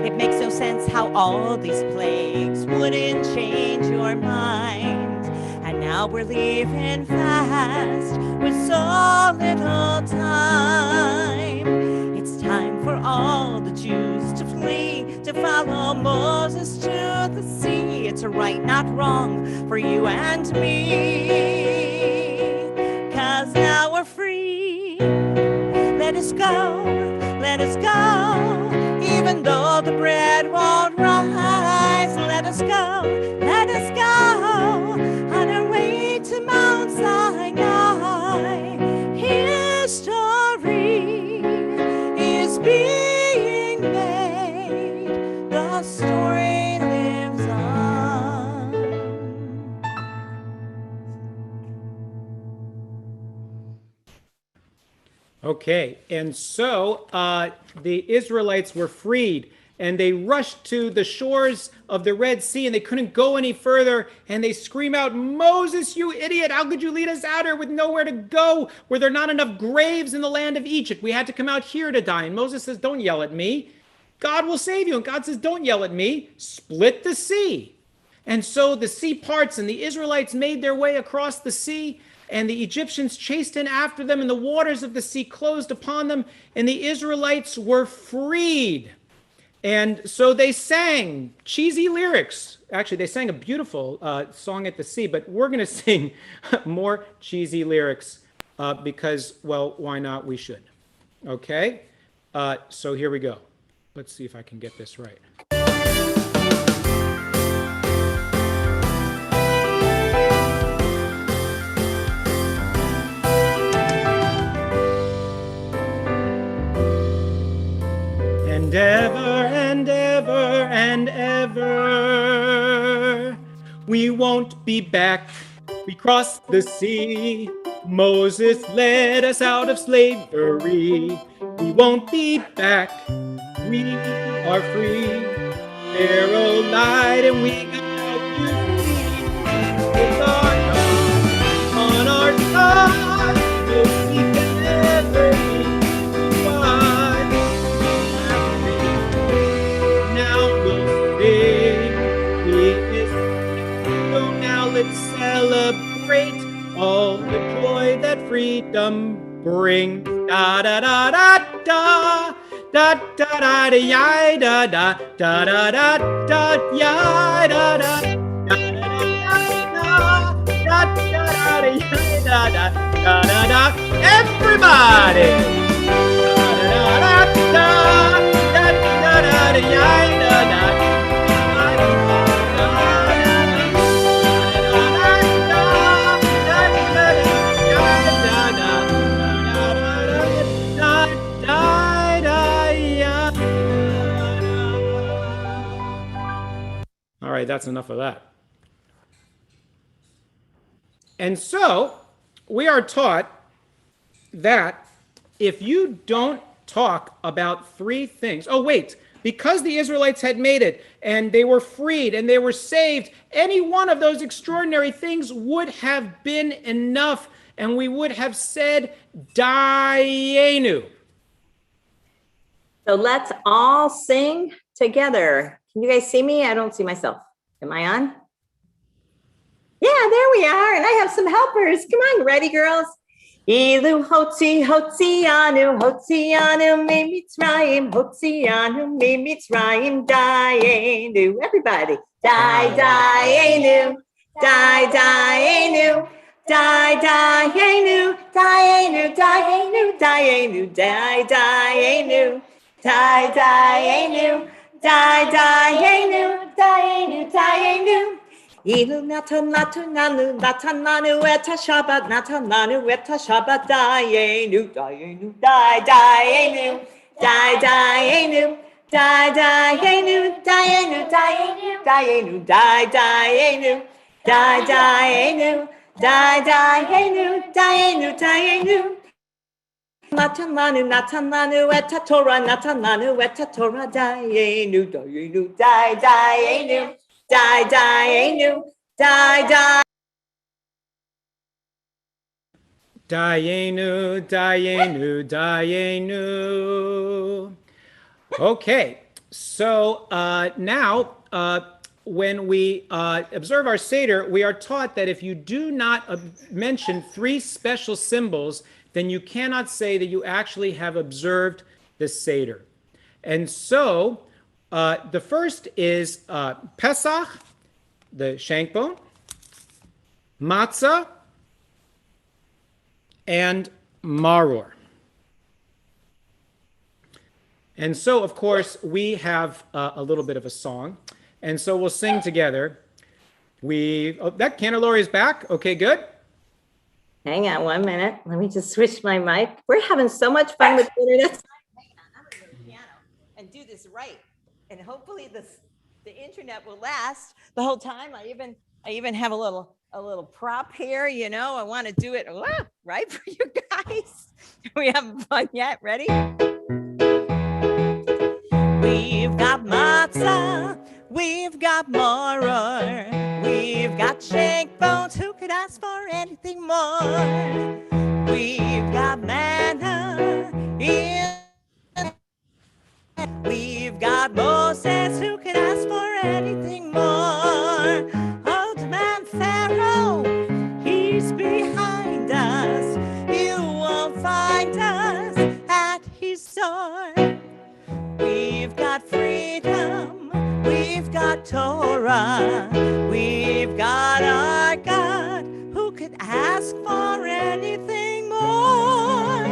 It makes no sense how all these plagues wouldn't change your mind. And now we're leaving fast with so little time. It's time for all the Jews to flee, to follow Moses to the sea. It's a right, not wrong, for you and me. 'Cause now we're free. Let us go, let us go. Even though the bread won't rise, let us go, let us go. On our way to Mount Sinai, history is being made. The story lives on. Okay, and so the Israelites were freed and they rush to the shores of the Red Sea, and they couldn't go any further, and they scream out, "Moses, you idiot, how could you lead us out here with nowhere to go, where there are not enough graves in the land of Egypt? We had to come out here to die." And Moses says, "Don't yell at me. God will save you." And God says, "Don't yell at me. Split the sea." And so the sea parts, and the Israelites made their way across the sea, and the Egyptians chased in after them, and the waters of the sea closed upon them, and the Israelites were freed. And so they sang cheesy lyrics. Actually, they sang a beautiful song at the sea, but we're going to sing more cheesy lyrics because, well, why not? We should. Okay? So here we go. Let's see if I can get this right. And ever and ever and ever, we won't be back. We crossed the sea. Moses led us out of slavery. We won't be back. We are free. Pharaoh lied and we got out to sea. It's our God on our side. No sea can ever be wide. Now we'll sing. So now let's celebrate all the joy that freedom brings. Da da da da da. Da da da da ya da da da da da da ya da da da da da da da da. Everybody. Da da da da da da da ya da da. All right, that's enough of that. And so we are taught that if you don't talk about three things, oh wait, because the Israelites had made it and they were freed and they were saved, any one of those extraordinary things would have been enough, and we would have said, Dayenu. So let's all sing together. Can you guys see me? I don't see myself. Am I on? Yeah, there we are. And I have some helpers. Come on, ready, girls? Ilu hotzi hotzianu hotzianu me mitzrayim hotzianu me mitzrayim dayenu. Everybody, dayenu, dayenu, dayenu, dayenu, dayenu, dayenu, dayenu, dayenu. Dayenu, dayenu, dayenu. Ilu natananu, natananu eta Shabbat, natananu eta Shabbat, dayenu, dayenu, dayenu, dayenu, dayenu, dayenu, dayenu, dayenu, dayenu, dayenu, dayenu, dayenu, dayenu. Natananu, natananu, eta Torah, natananu, eta Torah, dayenu, dayenu, dayenu, dayenu, Dayenu, dayenu, dayenu. Okay, so now when we observe our Seder, we are taught that if you do not mention three special symbols, then you cannot say that you actually have observed the Seder. And so the first is Pesach, the shank bone, matzah, and maror. And so, of course, we have a little bit of a song. And so we'll sing together. That Cantor is back. Okay, good. Hang on 1 minute. Let me just switch my mic. We're having so much fun with the internet. I'm going to the piano and do this right. And hopefully the internet will last the whole time. I even have a little prop here, you know. I want to do it right for you guys. We having fun yet? Ready? We've got We've got maror, we've got shank bones. Who could ask for anything more? We've got manna we've got Moses. Who could ask for anything more? Old man Pharaoh, he's behind us. You won't find us at his door. We've got freedom, we've got Torah, we've got our God. Who could ask for anything more?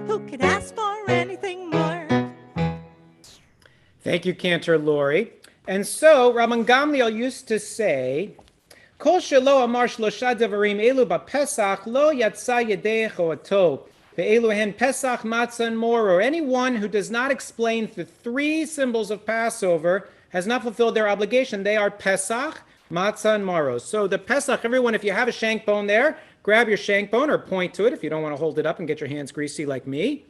Who could ask for anything more? Thank you, Cantor Lori. And so Rabban Gamliel used to say, Kol shelo amar shlosha devarim elu ba'pesach lo yatsa yedecho ato. Ve'elu hen pesach, matzah, and moror. Anyone who does not explain the three symbols of Passover has not fulfilled their obligation. They are pesach, matzah, and moror. So the pesach, everyone, if you have a shank bone there, grab your shank bone or point to it if you don't want to hold it up and get your hands greasy like me.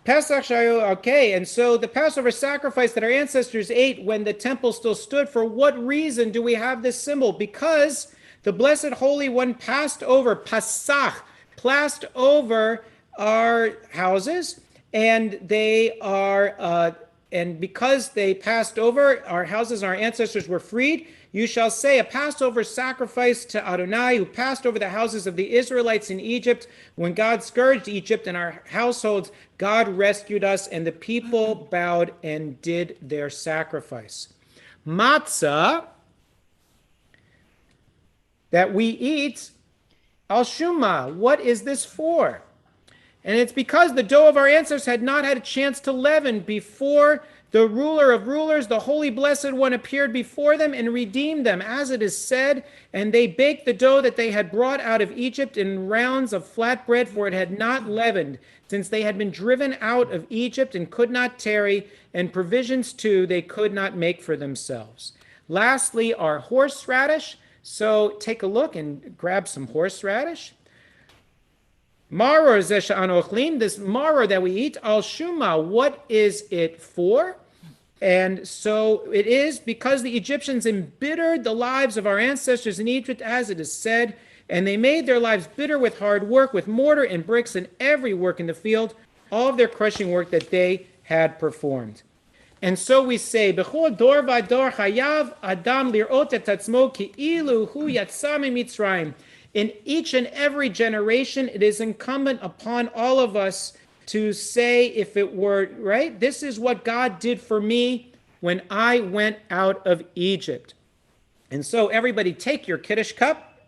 Pesach shayu, okay, and so the Passover sacrifice that our ancestors ate when the temple still stood, for what reason do we have this symbol? Because the Blessed Holy One passed over, Pasach, passed over our houses, and they are, and because they passed over our houses, our ancestors were freed. You shall say, a Passover sacrifice to Adonai, who passed over the houses of the Israelites in Egypt. When God scourged Egypt and our households, God rescued us, and the people bowed and did their sacrifice. Matzah that we eat, al shuma, what is this for? And it's because the dough of our ancestors had not had a chance to leaven before the ruler of rulers, the Holy Blessed One, appeared before them and redeemed them, as it is said, and they baked the dough that they had brought out of Egypt in rounds of flat bread, for it had not leavened, since they had been driven out of Egypt and could not tarry, and provisions too they could not make for themselves. Lastly, our horseradish. So take a look and grab some horseradish. Maror zeh she'anu ochlin, this maror that we eat, al shuma, what is it for? And so it is because the Egyptians embittered the lives of our ancestors in Egypt, as it is said, and they made their lives bitter with hard work, with mortar and bricks and every work in the field, all of their crushing work that they had performed. And so we say, B'chol dor v'dor chayav adam lirot et atzmo ki'ilu hu yatsa mitzrayim. In each and every generation, it is incumbent upon all of us to say, if it were, right, this is what God did for me when I went out of Egypt. And so everybody take your Kiddush cup.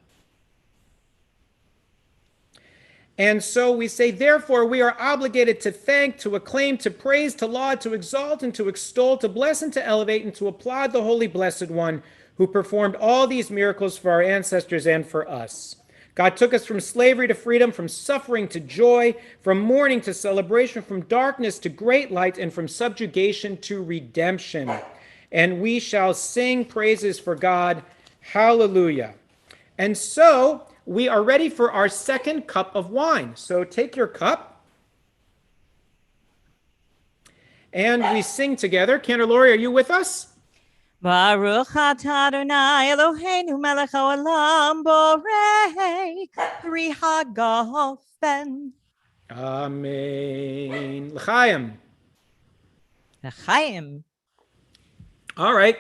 And so we say, therefore, we are obligated to thank, to acclaim, to praise, to laud, to exalt, and to extol, to bless and to elevate, and to applaud the Holy Blessed One who performed all these miracles for our ancestors and for us. God took us from slavery to freedom, from suffering to joy, from mourning to celebration, from darkness to great light, and from subjugation to redemption. And we shall sing praises for God. Hallelujah. And so we are ready for our second cup of wine. So take your cup. And we sing together. Cantor Lori, are you with us? Baruch atah Adonai Eloheinu melech haolam borei pri hagafen. Amen. L'chaim. L'chaim. All right.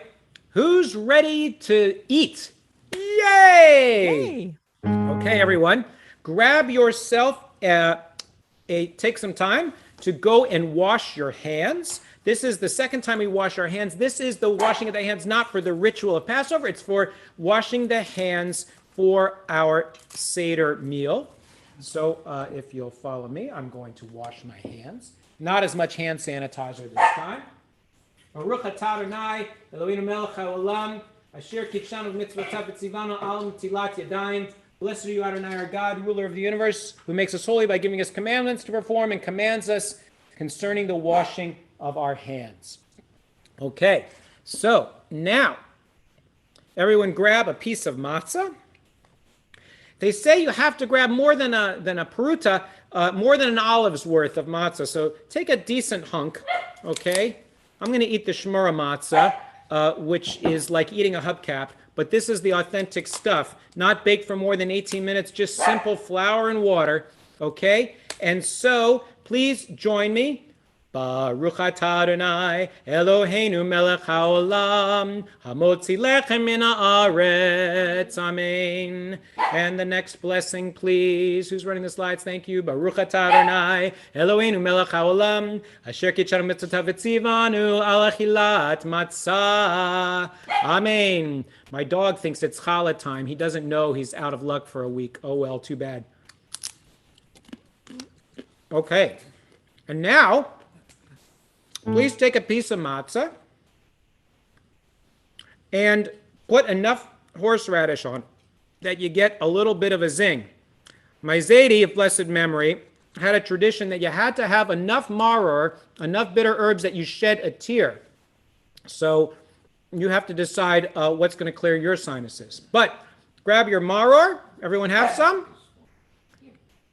Who's ready to eat? Yay! Okay, everyone. Grab yourself, take some time to go and wash your hands. This is the second time we wash our hands. This is the washing of the hands, not for the ritual of Passover. It's for washing the hands for our Seder meal. So if you'll follow me, I'm going to wash my hands. Not as much hand sanitizer this time. Baruch atah Adonai Eloheinu melech haolam asher kitshanu b'mitzvotav v'tzivanu al netilat yadayim. Blessed are you, Adonai, our God, ruler of the universe, who makes us holy by giving us commandments to perform and commands us concerning the washing of our hands. Okay, so now everyone grab a piece of matzah. They say you have to grab more than a peruta, more than an olive's worth of matzah. So take a decent hunk, okay? I'm going to eat the shmura matzah, which is like eating a hubcap, but this is the authentic stuff, not baked for more than 18 minutes, just simple flour and water, okay? And so, please join me. Baruch atah Adonai Eloheinu melech haolam hamotzi lechem min haaretz. Amen. And the next blessing, please. Who's running the slides? Thank you. Baruch atah Adonai Eloheinu melech haolam asher kitshanu mitzvotav v'tzivanu al achilat matzah. Amen. My dog thinks it's challah time. He doesn't know he's out of luck for a week. Oh well, too bad. Okay. And now, please take a piece of matzah and put enough horseradish on that you get a little bit of a zing. My Zaidi of blessed memory had a tradition that you had to have enough maror, enough bitter herbs that you shed a tear. So you have to decide what's going to clear your sinuses. But grab your maror. Everyone have some?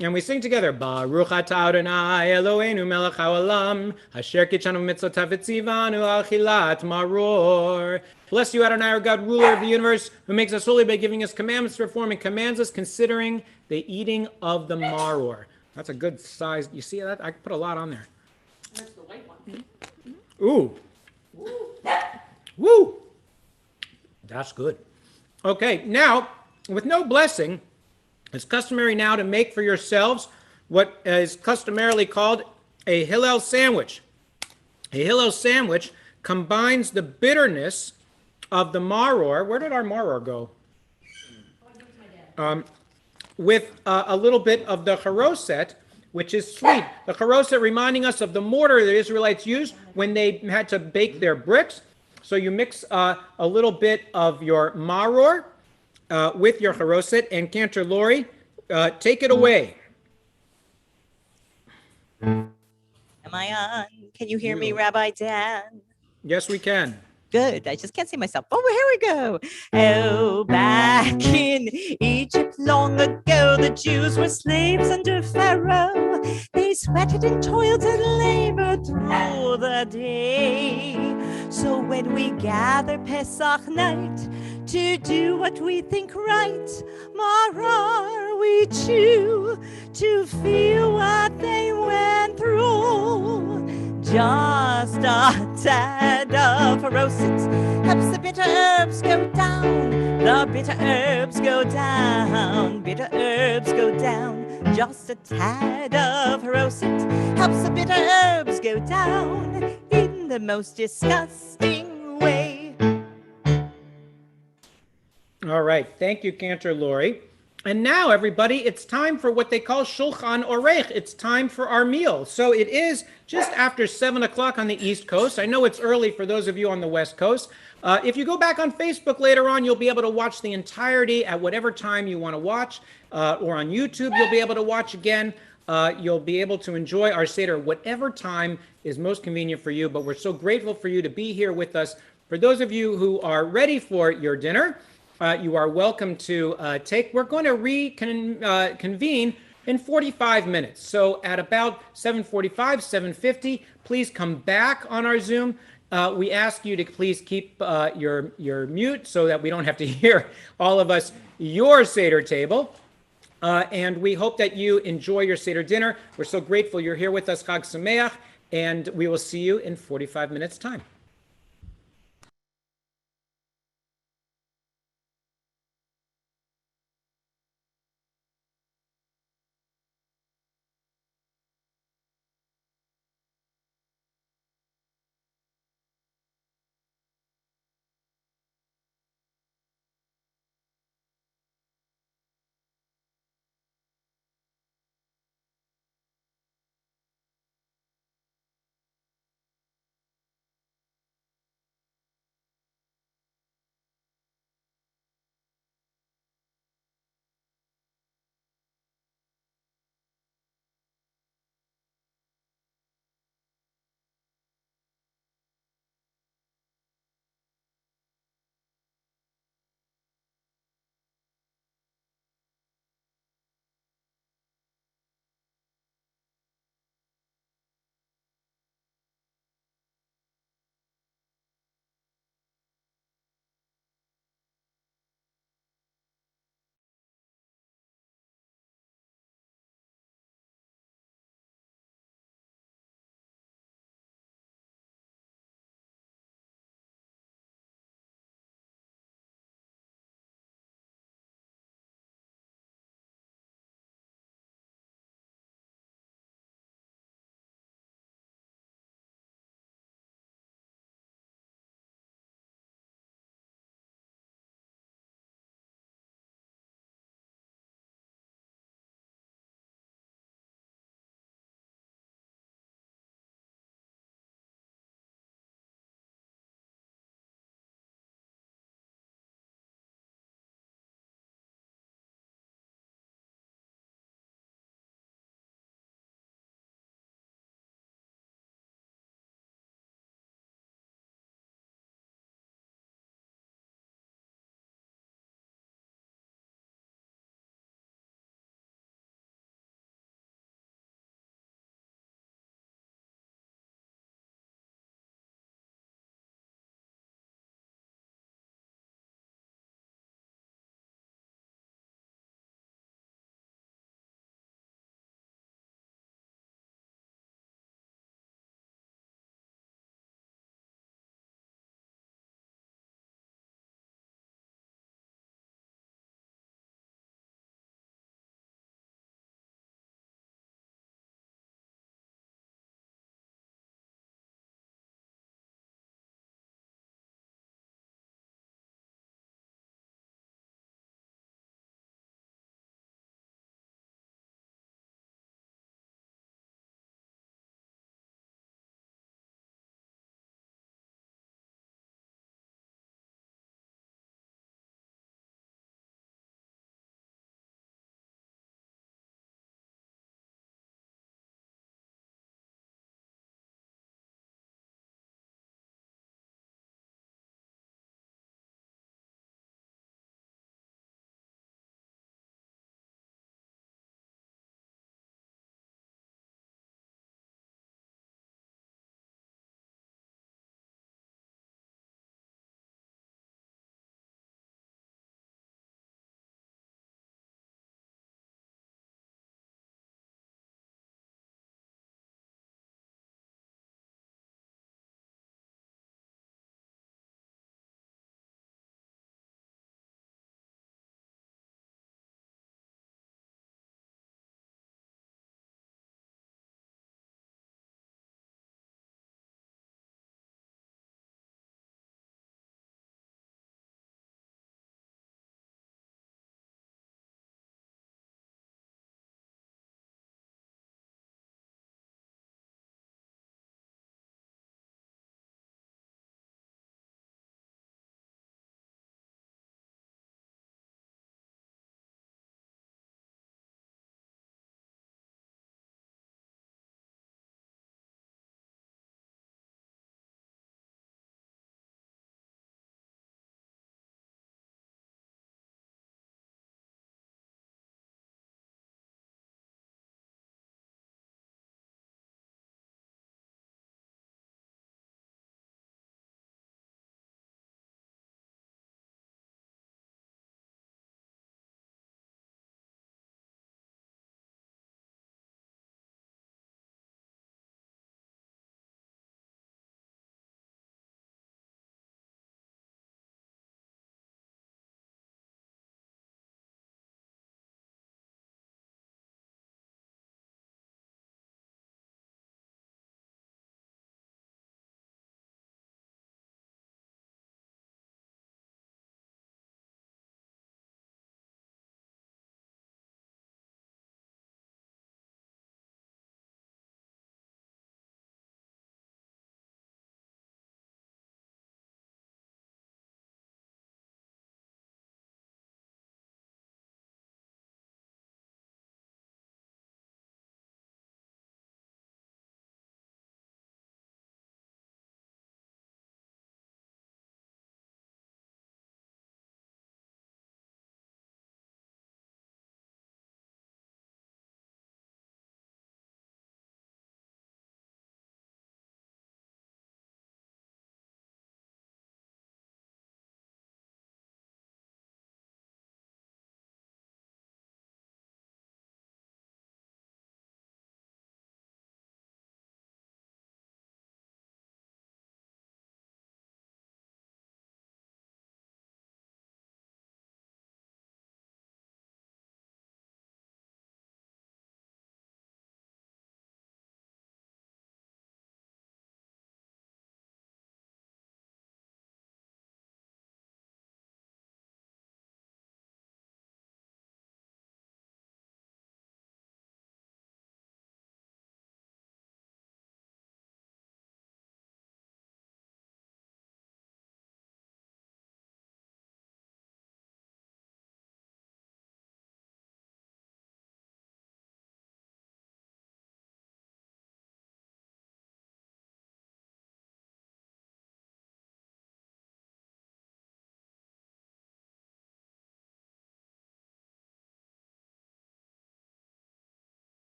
And we sing together, Baruch atah Adonai Eloheinu melech haolam asher kitshanu mitzvotav v'tzivanu al achilat maror. Bless you, Adonai, our God, ruler of the universe, who makes us holy by giving us commandments to perform and commands us considering the eating of the maror. That's a good size. You see that? I put a lot on there. That's the white one. Ooh. Woo. That's good. Okay, now, with no blessing, it's customary now to make for yourselves what is customarily called a Hillel sandwich. A Hillel sandwich combines the bitterness of the maror. Where did our maror go? With a little bit of the charoset, which is sweet. The charoset reminding us of the mortar the Israelites used when they had to bake their bricks. So you mix a little bit of your maror with your charoset, and Cantor Lori, take it away. Am I on? Can you hear me, Rabbi Dan? Yes, we can. Good. I just can't see myself. Oh, here we go. Oh, back in Egypt long ago, the Jews were slaves under Pharaoh. They sweated and toiled and labored through the day. So when we gather Pesach night to do what we think right, Marar we chew to feel what they went through. Just a tad of rosit helps the bitter herbs go down. The bitter herbs go down. Bitter herbs go down. Just a tad of rosit helps the bitter herbs go down in the most disgusting way. All right. Thank you, Cantor Lori. And now, everybody, it's time for what they call Shulchan Orech. It's time for our meal. So it is just after 7 o'clock on the East Coast. I know it's early for those of you on the West Coast. If you go back on Facebook later on, you'll be able to watch the entirety at whatever time you want to watch. Or on YouTube, you'll be able to watch again. You'll be able to enjoy our Seder whatever time is most convenient for you. But we're so grateful for you to be here with us. For those of you who are ready for your dinner, you are welcome to take. We're going to reconvene in 45 minutes. So at about 7:45, 7:50, please come back on our Zoom. We ask you to please keep your mute so that we don't have to hear all of us your Seder table. And we hope that you enjoy your Seder dinner. We're so grateful you're here with us. Chag Sameach, and we will see you in 45 minutes' time.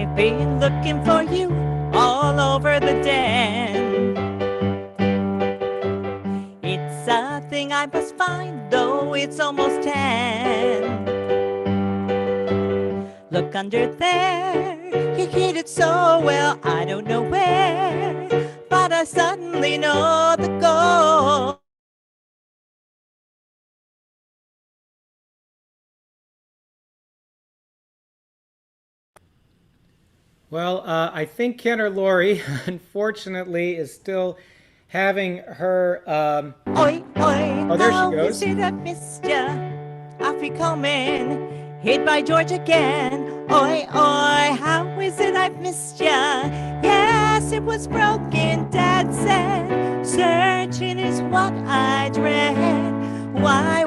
I've been looking for you all over the den. It's a thing I must find, though it's almost 10. Look under there, you hid it so well, I don't know where, but I suddenly know the goal. Well, I think Cantor Lori, unfortunately, is still having her. Oi, oi, Oh, there she how goes. is it I've missed ya? Off you coming, hit by George again. Oi, oi, how is it I've missed ya? Yes, it was broken, Dad said. Searching is what I dread. Why?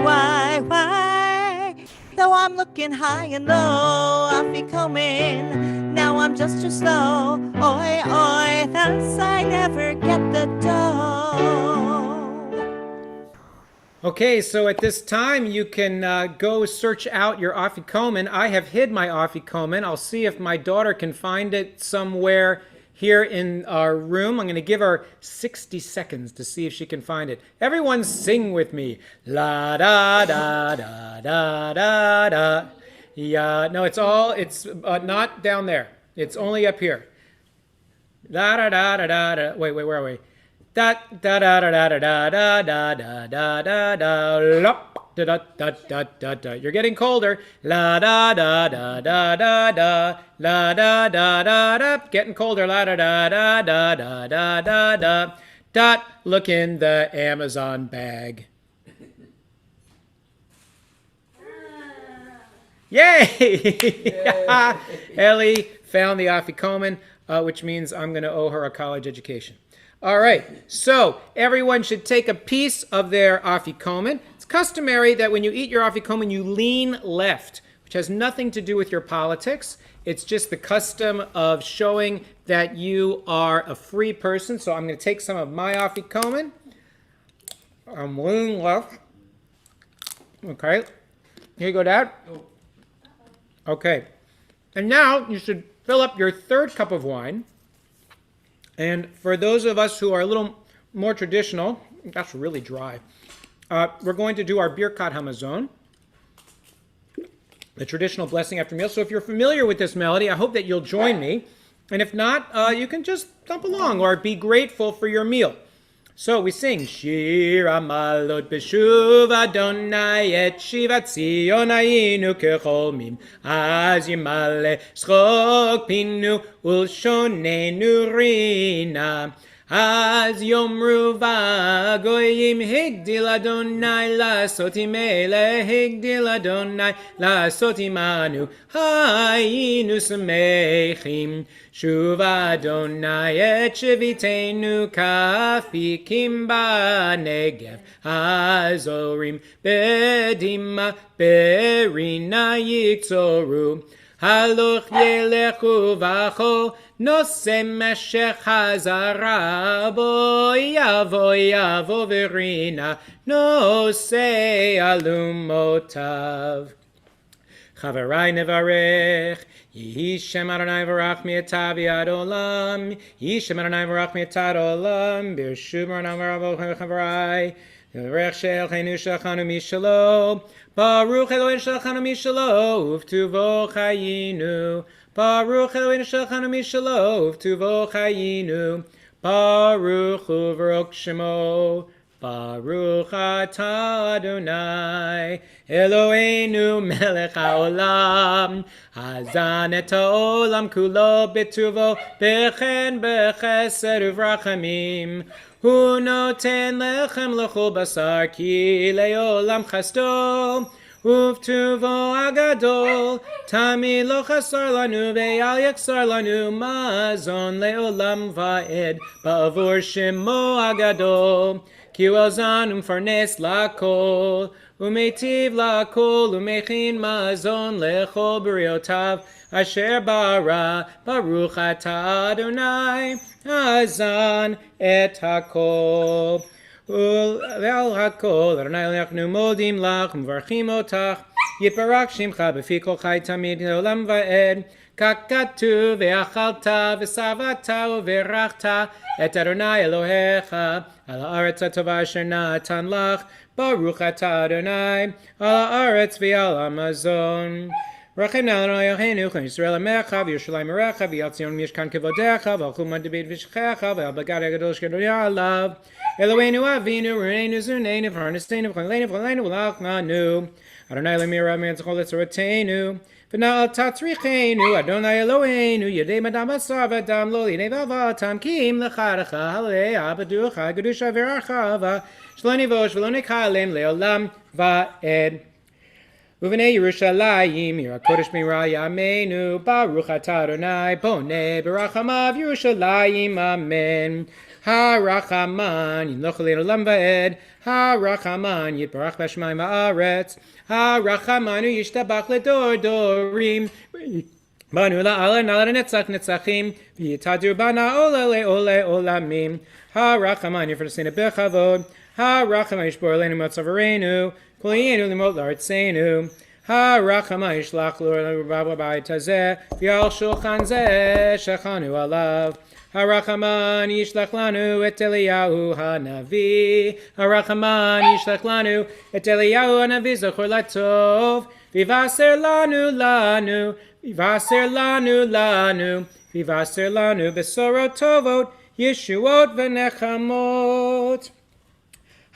Though I'm looking high and low, I'll be coming. Now I'm just too slow. Oi, thus I never get the dough. Okay, so at this time you can go search out your afikomen. I have hid my afikomen. I'll see if my daughter can find it somewhere here in our room. I'm going to give her 60 seconds to see if she can find it. Everyone sing with me. La da da da da da da. Yeah, no, it's not down there. It's only up here. Da da da da da da. Wait, where are we? Da da da da da da da da da da da da lop da da da da da da. You're getting colder. La da da da da da da la da da da da. Getting colder. La da da da da da da da da. Dot. Look in the Amazon bag. Yay! Ellie found the afikomen, which means I'm going to owe her a college education. All right, so everyone should take a piece of their afikomen. It's customary that when you eat your afikomen, you lean left, which has nothing to do with your politics. It's just the custom of showing that you are a free person. So I'm going to take some of my afikomen. I'm leaning left. Okay, here you go, Dad. Okay, and now you should fill up your third cup of wine. And for those of us who are a little more traditional, that's really dry, we're going to do our Birkat Hamazon, the traditional blessing after meal. So if you're familiar with this melody, I hope that you'll join me. And if not, you can just thump along or be grateful for your meal. So we sing, Shir Amalot Beshuv Adonai Et Shivat Zion Ayinu Kecholmim Az Yimale Schok Pinu Ulshonenu Rina Az Yomru Vagoyim Higdil Adonai Lasoti Mele Higdil Adonai Lasoti Manu Hayinu Samechim Shuv Adonai Et Shevitenu Kafikim Banegev Azorim Bedima Berina Yitzoru Haloch Yelechu Vacho Nosem Meshech Hazara Yavo Verina Nose Alumotav Chaverai Nevarech Yehi Shem Adonai Varach Mi'atav Yad Olam Yehi Shem Adonai Varach Mi'atad Olam B'Shuv Adonai Varach Chaverai Nevarech She'elchenu Shalchanu Mishalo Baruch Eloheinu Shalchanu Mishalo Uvtuvo Chayinu Baruch Eloheinu Shalchanu Mishalo Uvtuvo Chayinu Baruch Uvrok Shemo Baruch Atah Adonai Eloheinu Melech HaOlam Hazan et HaOlam Kulo B'tuvo B'chen B'chesed Uvrachamim Hu noten lechem l'chol basar ki le'olam chasto Uvtuvo agadol Tami lo chasar lanu ve'al yaksar lanu mazon le'olam va'ed Ba'avur shemo agadol Ki u'elzan umfarnes lakol Umetiv lakol umechin mazon lechol briotav Asher bara Baruch atah Adonai Hazan et hakol Ve'al hakol Adonai le'achnu modim lach Mvarchim otach יתברך שמך בפי כל חי תמיד לעולם ועד. כך כתוב ואכלת ושבעת וברכת את אדוני אלוהיך על הארץ הטובה אשר נתן לך. ברוך אתה אדוני על הארץ ועל המזון. רחם נא אדוני אלוהינו כל ישראל עמך וירושלים עירך ועל ציון משכן כבודך ועל חומת דוד ושכך ועל בגד הגדול שקדוני עליו. אלוהינו אבינו רעינו זוננו ופרנסנו וחלנו וחלנו ולך לנו. אדוני אלוהים יראה מנצחו לצורתנו ונא אל תטריחנו אדוני אלוהינו ידי מדם בשר ודם לא לידי ולבתם כי אם לך עליה בדוך קדושה ורחבה שלא נבוש ולא נקלם לעולם ועד. ובני ירושלים עיר הקודש במהרה ימינו ברוך אתה אדוני בונה ברחמיו ירושלים אמן. הרחמן ימלוך עלינו לעולם ועד. הרחמן יתברך בשמיים והארץ. הרחמן הוא ישתבח לדור דורים. בנו לעלה נעלה לנצח נצחים ויתהדר בנה עולה לעולה עולמים. הרחמן יפרנסנו בכבוד. הרחמן ישבור עלינו מצוורנו כל יהינו למות לארצנו. הרחמן ישלח לנו בבית הזה ועל שולחן זה שכנו עליו. הרחמן ישלח לנו את אליהו הנביא. הרחמן ישלח לנו את אליהו הנביא זכור לטוב ויבשר לנו ויבשר לנו ויבשר לנו בשורות טובות ישועות ונחמות.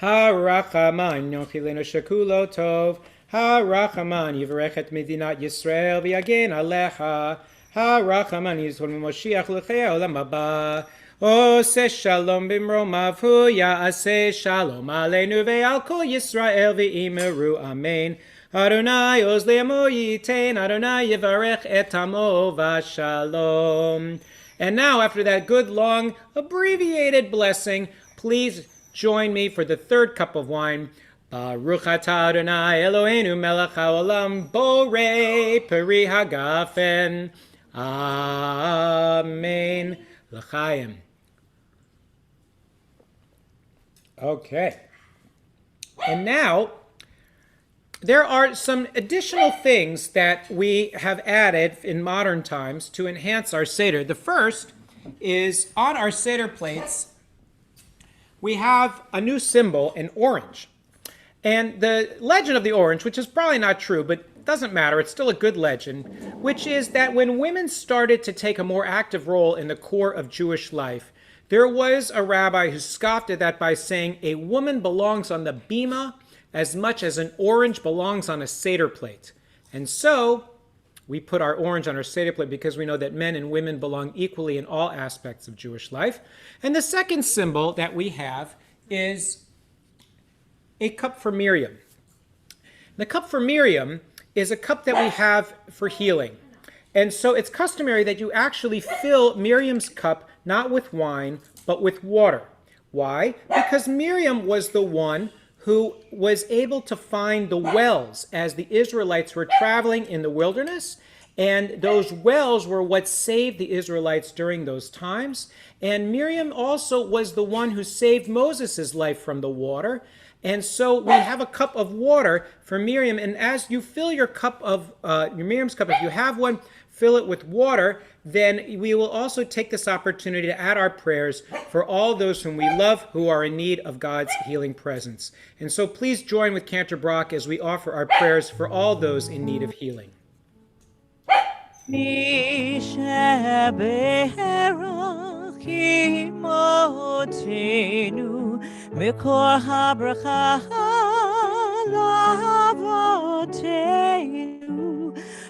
הרחמן ינחילנו שכולו טוב. הרחמן יברך את מדינת ישראל ויגן עליך. הרחמן יזכור ממשיח לחיי העולם הבא. עושה שלום במרומיו הוא יעשה שלום עלינו ועל כל ישראל ואמרו אמן. אדוני עוז לעמו ייתן, אדוני יברך את עמו בשלom. And now, after that good, long, abbreviated blessing, please join me for the third cup of wine. Baruch atah Adonai Eloheinu melech haolam borei peri hagafen. Amen. L'chaim. Okay. And now, there are some additional things that we have added in modern times to enhance our Seder. The first is on our Seder plates, we have a new symbol, an orange. And the legend of the orange, which is probably not true, but it doesn't matter, it's still a good legend, which is that when women started to take a more active role in the core of Jewish life, there was a rabbi who scoffed at that by saying a woman belongs on the bima as much as an orange belongs on a Seder plate. And so we put our orange on our Seder plate because we know that men and women belong equally in all aspects of Jewish life. And the second symbol that we have is a cup for Miriam. The cup for Miriam is a cup that we have for healing. And so it's customary that you actually fill Miriam's cup not with wine, but with water. Why? Because Miriam was the one who was able to find the wells as the Israelites were traveling in the wilderness. And those wells were what saved the Israelites during those times. And Miriam also was the one who saved Moses' life from the water. And so we have a cup of water for Miriam. And as you fill your cup of, your Miriam's cup, if you have one, fill it with water, then we will also take this opportunity to add our prayers for all those whom we love who are in need of God's healing presence. And so please join with Cantor Brock as we offer our prayers for all those in need of healing.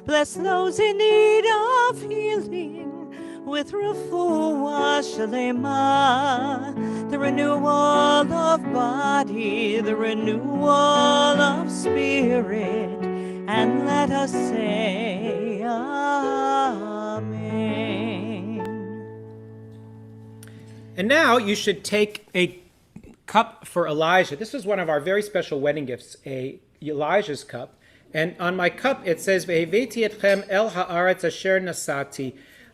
Bless those in need of healing with refuah shalema, the renewal of body, the renewal of spirit, and let us say Amen. And now you should take a cup for Elijah. This is one of our very special wedding gifts, Elijah's cup. And on my cup it says, "Ve'eveti etchem el haaretz asher nasati."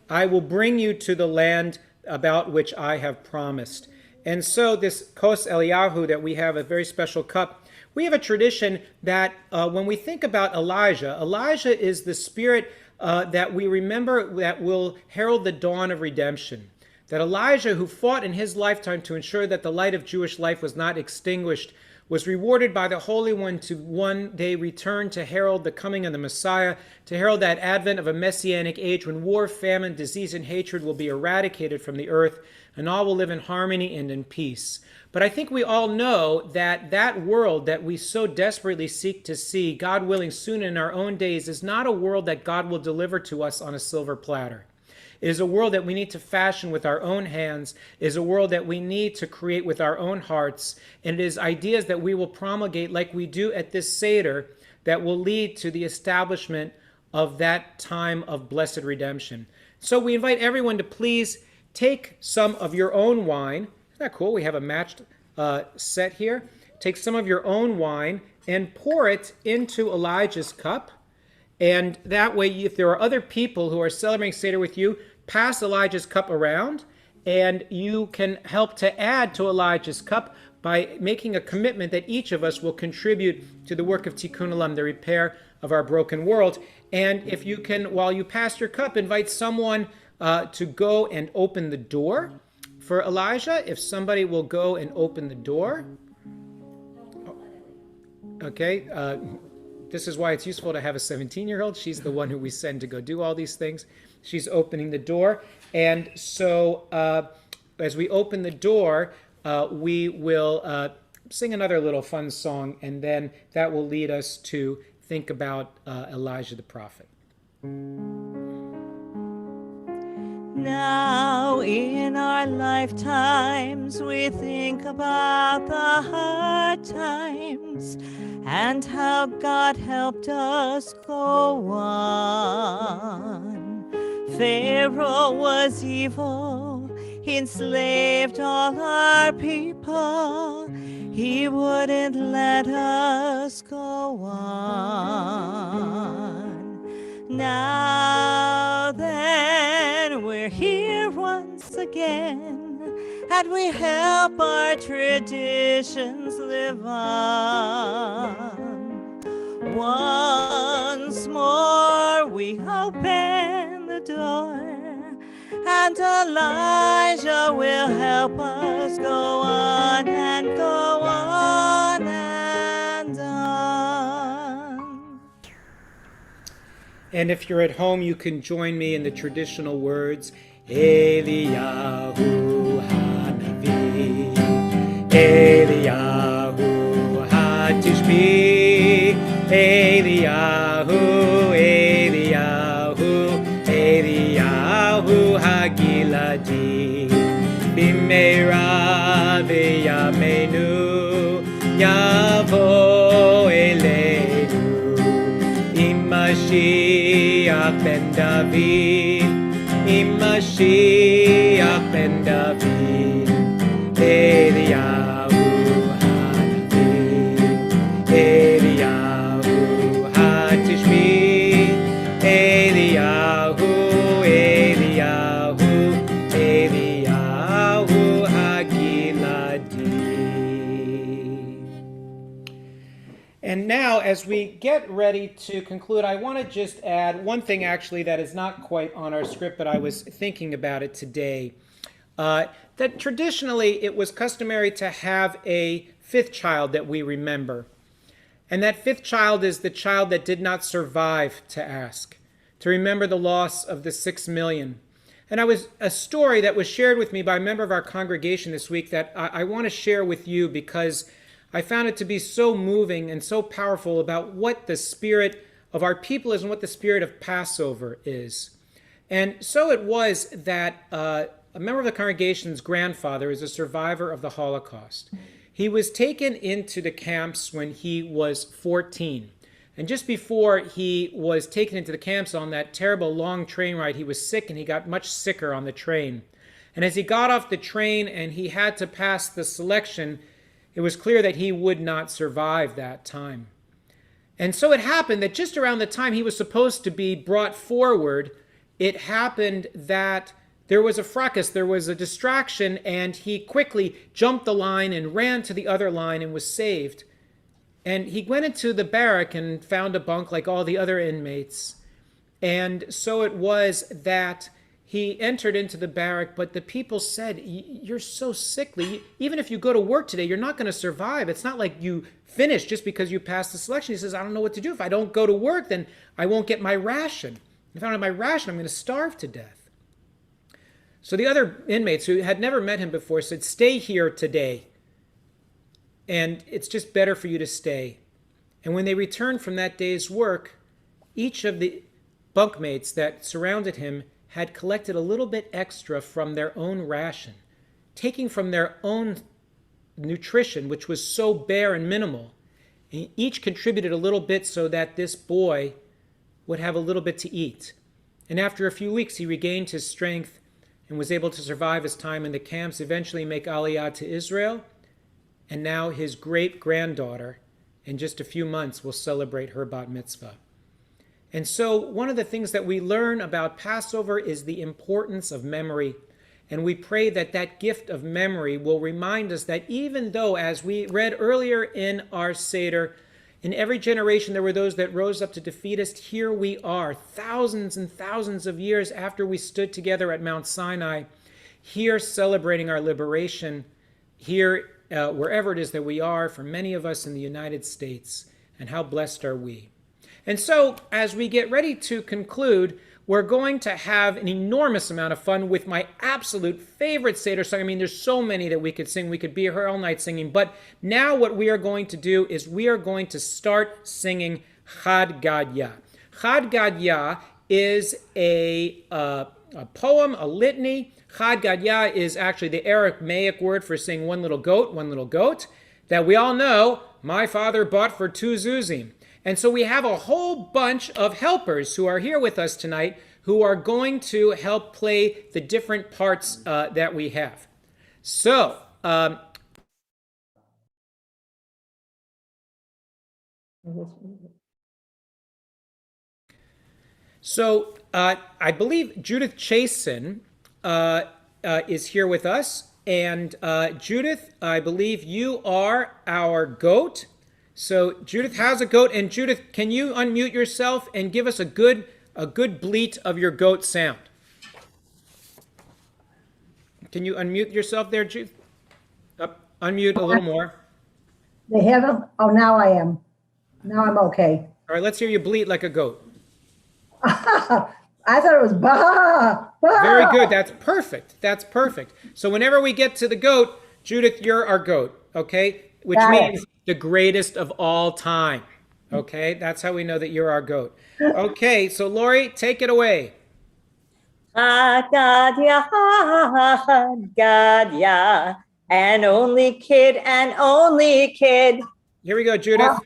I will bring you to the land about which I have promised. And so this kos Eliyahu that we have, a very special cup, We have a tradition that when we think about Elijah, Elijah is the spirit that we remember that will herald the dawn of redemption. That Elijah, who fought in his lifetime to ensure that the light of Jewish life was not extinguished, was rewarded by the Holy One to one day return to herald the coming of the Messiah, to herald that advent of a messianic age when war, famine, disease, and hatred will be eradicated from the earth, and all will live in harmony and in peace. But I think we all know that that world that we so desperately seek to see, God willing, soon in our own days, is not a world that God will deliver to us on a silver platter. It is a world that we need to fashion with our own hands. It is a world that we need to create with our own hearts. And it is ideas that we will promulgate like we do at this Seder that will lead to the establishment of that time of blessed redemption. So we invite everyone to please take some of your own wine. Isn't that cool? We have a matched set here. Take some of your own wine and pour it into Elijah's cup. And that way, if there are other people who are celebrating Seder with you, pass Elijah's cup around, and you can help to add to Elijah's cup by making a commitment that each of us will contribute to the work of Tikkun Olam, the repair of our broken world. And if you can, while you pass your cup, invite someone to go and open the door for Elijah. If somebody will go and open the door. Okay. This is why it's useful to have a 17-year-old. She's the one who we send to go do all these things. She's opening the door. And so as we open the door, we will sing another little fun song, and then that will lead us to think about Elijah the prophet. Now in our lifetimes we think about the hard times and how God helped us go on. Pharaoh was evil, he enslaved all our people. He wouldn't let us go on. Now then, we're here once again, and we help our traditions live on. Once more we open the door, and Elijah will help us go on and go on and on. And if you're at home, you can join me in the traditional words, Eliyahu Hanavi, Eliyahu Hatishbi, Eliyahu, Eliyahu, Eliyahu Hagiladi, Bimeira v'yameinu, Yavo Eleinu, Mashiach ben David, Mashiach ben David, Eliyahu Hanavi, Eliyahu Hatishbi, Eliyahu, Eliyahu, Eliyahu Hagiladi. And now, as we get ready to conclude, I want to just add one thing actually that is not quite on our script, but I was thinking about it today. That traditionally it was customary to have a fifth child that we remember. And that fifth child is the child that did not survive to ask, to remember the loss of the 6 million. And I was a story that was shared with me by a member of our congregation this week that I want to share with you because I found it to be so moving and so powerful about what the spirit of our people is and what the spirit of Passover is. And so it was that a member of the congregation's grandfather is a survivor of the Holocaust. He was taken into the camps when he was 14. And just before he was taken into the camps on that terrible long train ride, he was sick and he got much sicker on the train. And as he got off the train and he had to pass the selection, it was clear that he would not survive that time. And so it happened that just around the time he was supposed to be brought forward, it happened that there was a fracas, there was a distraction, and he quickly jumped the line and ran to the other line and was saved. And he went into the barrack and found a bunk like all the other inmates. And so it was that he entered into the barrack, but the people said, you're so sickly. Even if you go to work today, you're not going to survive. It's not like you finish just because you passed the selection. He says, I don't know what to do. If I don't go to work, then I won't get my ration. If I don't have my ration, I'm going to starve to death. So the other inmates who had never met him before said, stay here today. And it's just better for you to stay. And when they returned from that day's work, each of the bunkmates that surrounded him had collected a little bit extra from their own ration, taking from their own nutrition, which was so bare and minimal. And each contributed a little bit so that this boy would have a little bit to eat. And after a few weeks, he regained his strength and was able to survive his time in the camps, eventually make Aliyah to Israel. And now his great-granddaughter, in just a few months, will celebrate her bat mitzvah. And so one of the things that we learn about Passover is the importance of memory. And we pray that that gift of memory will remind us that even though, as we read earlier in our Seder, in every generation there were those that rose up to defeat us, here we are, thousands and thousands of years after we stood together at Mount Sinai, here celebrating our liberation, here wherever it is that we are, for many of us in the United States. And how blessed are we. And so, as we get ready to conclude, we're going to have an enormous amount of fun with my absolute favorite Seder song. I mean, there's so many that we could sing. We could be here all night singing. But now what we are going to do is we are going to start singing Chad Gadya. Chad Gadya is a poem, a litany. Chad Gadya is actually the Aramaic word for saying one little goat, that we all know my father bought for 2 zuzim. And so we have a whole bunch of helpers who are here with us tonight who are going to help play the different parts that we have. So, I believe Judith Chasen is here with us. And Judith, I believe you are our goat. So Judith has a goat, and Judith, can you unmute yourself and give us a good bleat of your goat sound? Can you unmute yourself there, Judith? Unmute a little more. They haven't? Oh, now I am. Now I'm okay. All right, let's hear you bleat like a goat. I thought it was bah, bah. Very good. That's perfect. That's perfect. So whenever we get to the goat, Judith, you're our goat, okay? Which means the greatest of all time. Okay, that's how we know that you're our goat. Okay, so Lori, take it away. Gadya, Gadya, an only kid, Here we go, Judith.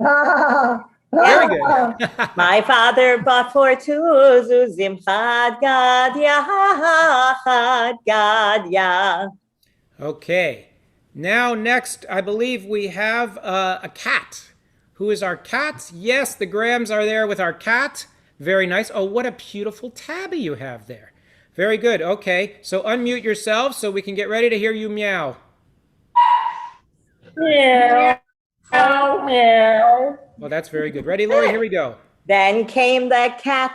Ah, Very good. My father bought for 2 zuzim. Gadya, Gadya. Okay. Now, next, I believe we have a cat. Who is our cat? Yes, the Grahams are there with our cat. Very nice. Oh, what a beautiful tabby you have there. Very good. Okay, so unmute yourself so we can get ready to hear you meow. Meow. Meow. Meow. Well, that's very good. Ready, Lori? Here we go. Then came the cat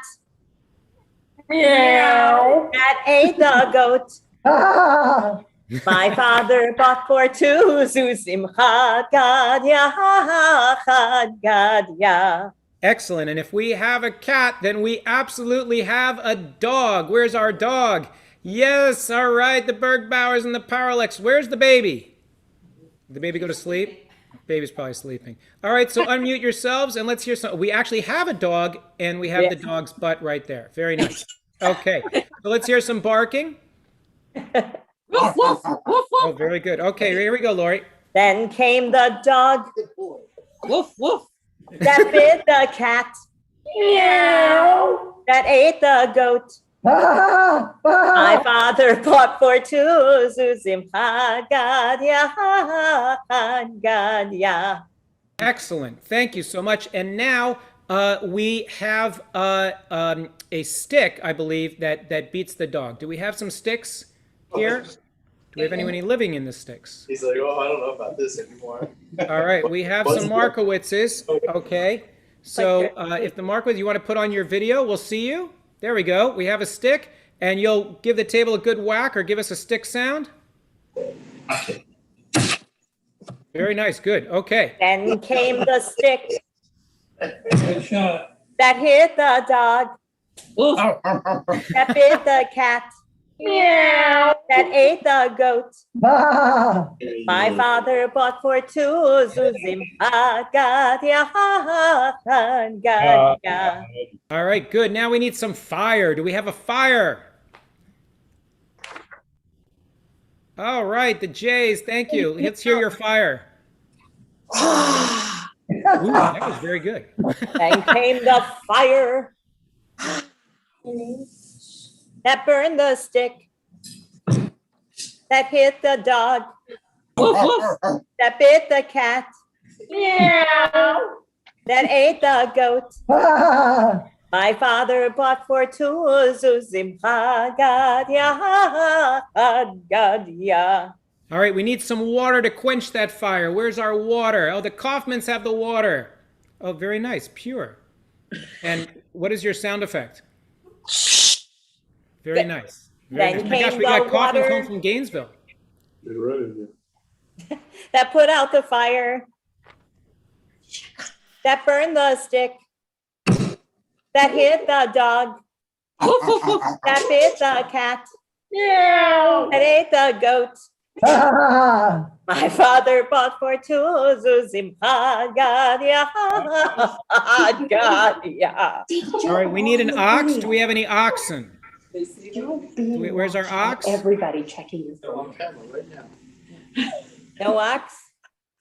Meow. that ate the goat. ah. My father bought for 2 zuzim. Gadya, Gadya. Excellent. And if we have a cat, then we absolutely have a dog. Where's our dog? Yes, all right, the Bergbauers and the Parallax. Where's the baby? Did the baby go to sleep? Baby's probably sleeping. All right, so unmute yourselves and let's hear some. We actually have a dog, and we have the dog's butt right there. Very nice. Okay, so let's hear some barking. Woof, woof, woof, woof. Oh, very good. Okay, here we go, Lori. Then came the dog Woof, woof. that bit the cat Meow. that ate the goat. Ah, My ah. father bought for 2 zuzim. Gadya, Gadya. Excellent. Thank you so much. And now we have a stick, I believe, that beats the dog. Do we have some sticks here? Do we have anyone living in the sticks? He's like, oh, I don't know about this anymore. All right, we have some Markowitzes. Okay, so if the Markowitz, you want to put on your video, we'll see you. There we go. We have a stick, and you'll give the table a good whack or give us a stick sound. Very nice, good. Okay. Then came the stick Good shot. that hit the dog, Woof. that bit the cat, Meow. that ate the goat. Ah, My father bought for two zuzim. Gadia, gadia. All right, good. Now we need some fire. Do we have a fire? All right, the Jays, thank you. Let's hear your fire. Ooh, that was very good. Then came the fire that burned the stick, that hit the dog, Woof, woof. that bit the cat, Meow. that ate the goat. ah, My father bought for two zuzim. Gadia, gadia. All right, we need some water to quench that fire. Where's our water? Oh, the Kaufmans have the water. Oh, very nice, pure. And what is your sound effect? Very nice. Very Then nice. Oh my gosh, came we got the Kaufmans water. home from Gainesville. You're running here. That put out the fire, that burned the stick, that hit the dog, Woof, woof, woof. that bit the cat, Meow. that ate the goat. ah. My father bought for two zuzim. Gadia, gadia. All right, we need an ox. Do we have any oxen? Where's our ox? Everybody checking your They're phone. on camera right now. No ox?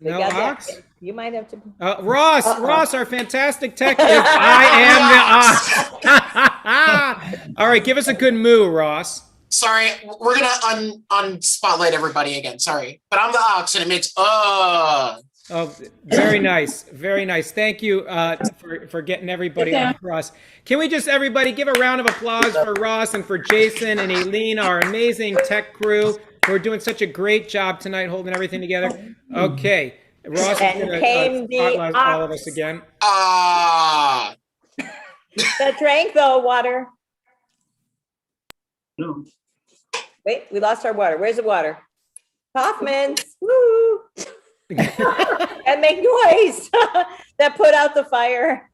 We No got that. ox? You might have to. Ross, Ross, our fantastic tech is I am the ox. All right, give us a good moo, Ross. Sorry, we're gonna unspotlight everybody again. Sorry, but I'm the ox, and it makes Oh, very nice, very nice. Thank you for getting everybody on Ross. Can we just everybody give a round of applause for Ross and for Jason and Aileen, our amazing tech crew, who are doing such a great job tonight, holding everything together. Okay, Ross is And going came to the spotlight all of ox. us again. That drank the water. No. Wait, we lost our water. Where's the water? Kaufman's. Woo! And make noise. That put out the fire.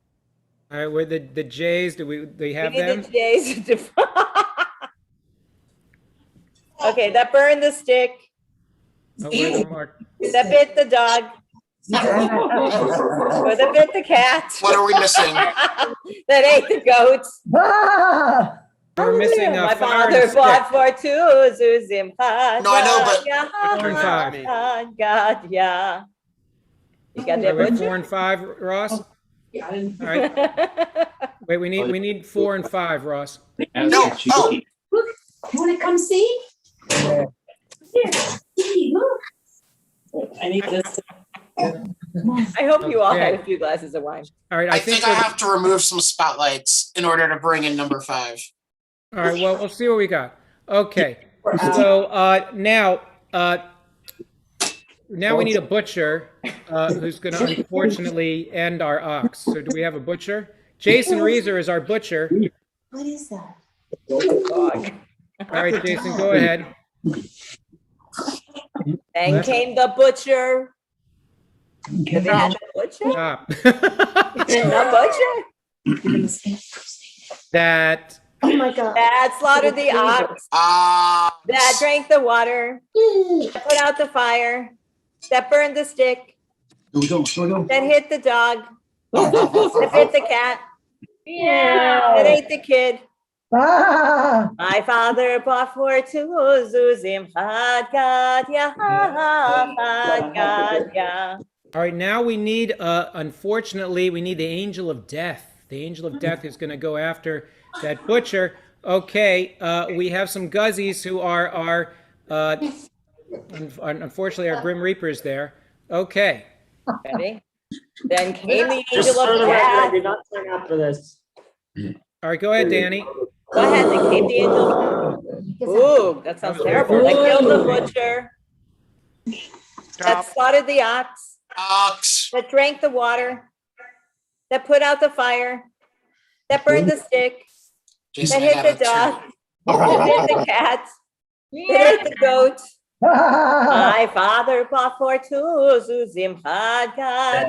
All right, where the Jays? Do we have We need them? the J's to- Okay, that burned the stick. Oh, where's the mark? That bit the dog. Or that bit the cat. what are we missing? That ate the goats. Ah, We're missing My fire and father stick. bought for two zuzim. No, I know, but- 4 and 5. God, yeah. You got Are that we butcher? 4 and 5, Ross? Yeah, I didn't. All right. Wait, we need 4 and 5, Ross. No. Oh, You want to come see? Here, see, look. I need this. I hope you all Okay. had a few glasses of wine. All right, I think I we're- have to remove some spotlights in order to bring in number 5. All right, well, we'll see what we got. Okay, so now we need a butcher who's going to unfortunately end our ox. So do we have a butcher? Jason Reeser is our butcher. What is that? Dog. All right, Jason, go ahead. Then came the butcher. okay. The butcher? Stop. The butcher? That Oh my God. That slaughtered the ox. That drank the water. That put out the fire. That burned the stick. That hit the dog. That bit the cat. Meow. That ate the kid. Ah, My father bought for two zuzim. Had God, yeah, had God, yeah. all right, now we need unfortunately we need the angel of death. The angel of death is going to go after that butcher. Okay, we have some guzzies who are our unfortunately our grim reapers there. Okay. Ready? Then came the Just angel for of the record, I death. did not sign up for this. All right, go ahead, Danny. Go ahead. They came the angel. Ooh, that sounds terrible. That killed the butcher. That slaughtered the ox. Ox. That drank the water. That put out the fire. That burned the stick. Jason, That I hit the dog. That hit the cat. That ate the goat. My father bought for two Zuzim Chad Gad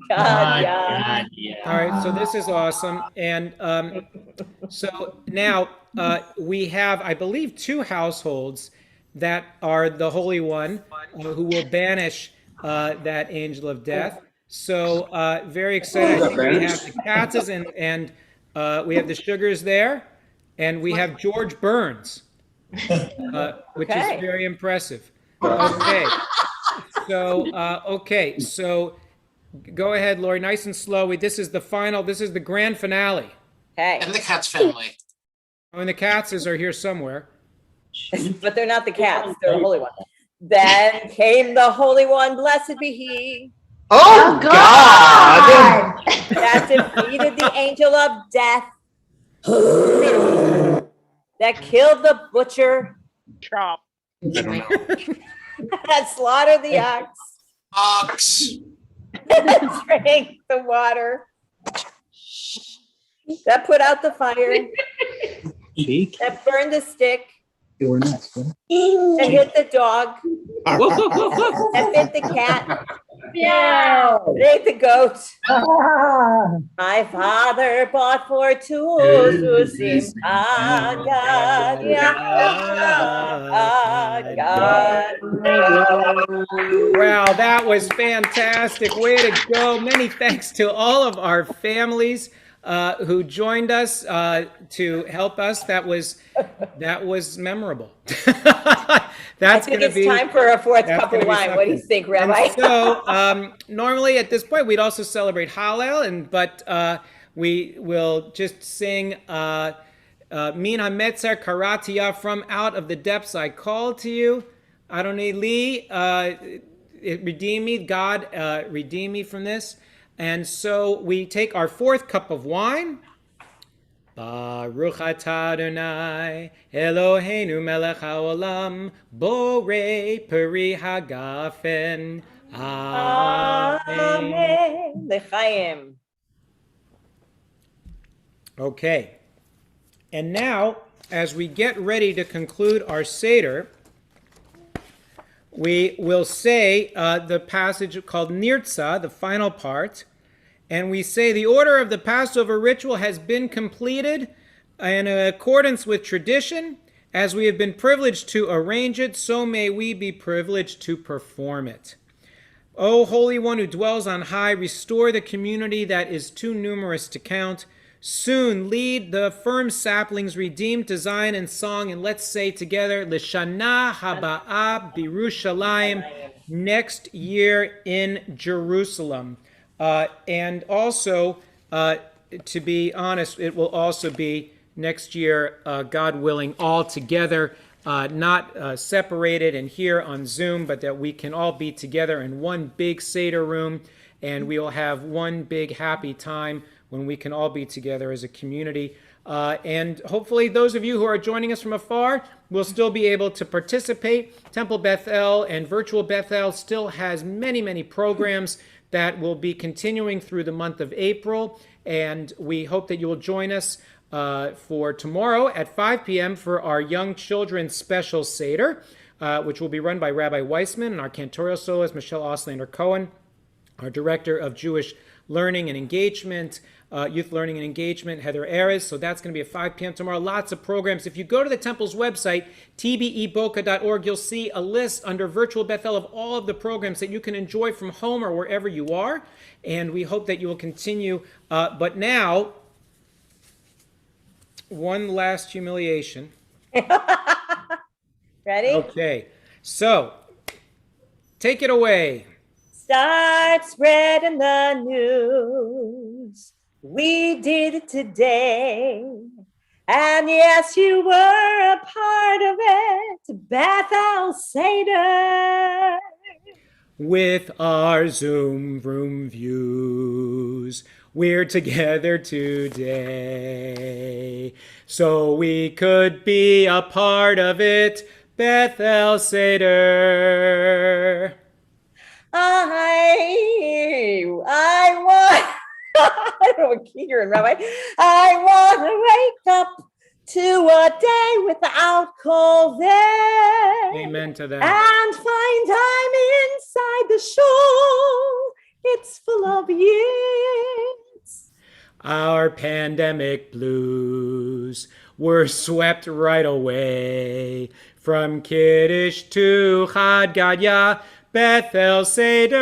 Gad. All right, so this is awesome. And so now we have, I believe, 2 households that are the Holy One who will banish that angel of death. So very excited. I think we have the Katzes and we have the Sugars there, and we have George Burns, which is very impressive. Okay, so go ahead, Lori, nice and slow. This is the final. This is the grand finale. Okay. And the Katz family. Oh, and the Katzes are here somewhere. But they're not the cats. They're the Holy One. Then came the Holy One, blessed be He. Oh, God. That defeated the angel of death. That killed the butcher. Chop. That slaughtered the ox. Ox. That drank the water. That put out the fire. That burned the stick. That hit the dog. That bit the cat. Meow. That ate the goat. My father bought for two Zuzim Agad. Wow, that was fantastic. Way to go. Many thanks to all of our families who joined us to help us. That was memorable. That's I think it's time for a fourth cup of wine. What do you think, Rabbi? And so normally at this point we'd also celebrate Hallel, but we will just sing Min HaMetzer Karatia, from out of the depths I called to you. Adonai Li, redeem me, God, redeem me from this. And so we take our fourth cup of wine. Baruch atah Adonai Eloheinu melech haolam borei peri hagafen. Amen. L'chaim. Okay. And now, as we get ready to conclude our Seder, we will say the passage called Nirtza, the final part. And we say the order of the Passover ritual has been completed in accordance with tradition. As we have been privileged to arrange it, so may we be privileged to perform it. O Holy One who dwells on high, restore the community that is too numerous to count. Soon lead the firm saplings redeemed to Zion in song, and let's say together, L'shana haba'ah b'Yerushalayim, next year in Jerusalem. And also, to be honest, it will also be next year, God willing, all together, not separated and here on Zoom, but that we can all be together in one big Seder room, and we will have one big happy time when we can all be together as a community. And hopefully those of you who are joining us from afar will still be able to participate. Temple Bethel and Virtual Bethel still has many, many programs that will be continuing through the month of April. And we hope that you will join us for tomorrow at 5 p.m. for our Young Children's Special Seder, which will be run by Rabbi Weissman, and our cantorial soloist, Michelle Oslander-Cohen, our Director of Jewish Learning and Engagement, Youth Learning and Engagement, Heather Erez. So that's going to be at 5 p.m. tomorrow. Lots of programs. If you go to the Temple's website, tbeboca.org, you'll see a list under Virtual Bethel of all of the programs that you can enjoy from home or wherever you are. And we hope that you will continue. But now, one last humiliation. Ready? Okay. So, take it away. Start spreading the news. We did it today. And yes, you were a part of it. Bethel Seder. With our Zoom room views, we're together today. So we could be a part of it, Bethel Seder. I want, I don't know what key you're in, Rabbi. I want to wake up to a day without COVID. Amen to that. And find I'm inside the shul. It's full of years. Our pandemic blues were swept right away. From Kiddush to Chad Gadya, Bethel Seder.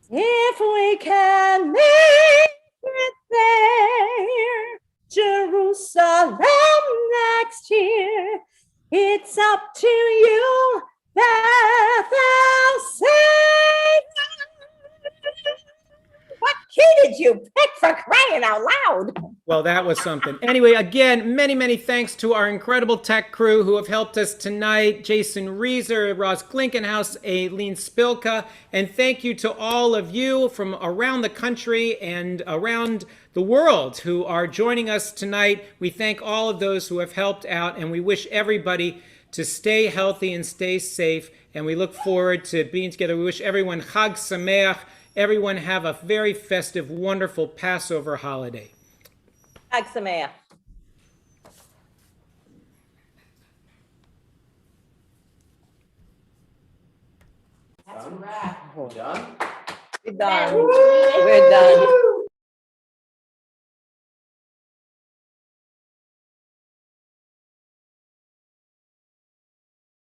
If we can make it there, Jerusalem next year, it's up to you, Bethel Seder. What key did you pick, for crying out loud? Well, that was something. Anyway, again, many, many thanks to our incredible tech crew who have helped us tonight. Jason Reeser, Ross Glinkenhaus, Aileen Spilka, and thank you to all of you from around the country and around the world who are joining us tonight. We thank all of those who have helped out, and we wish everybody to stay healthy and stay safe, and we look forward to being together. We wish everyone Chag Sameach. Everyone have a very festive, wonderful Passover holiday. Chag Sameach. That's a wrap. Done? We're done. We're done.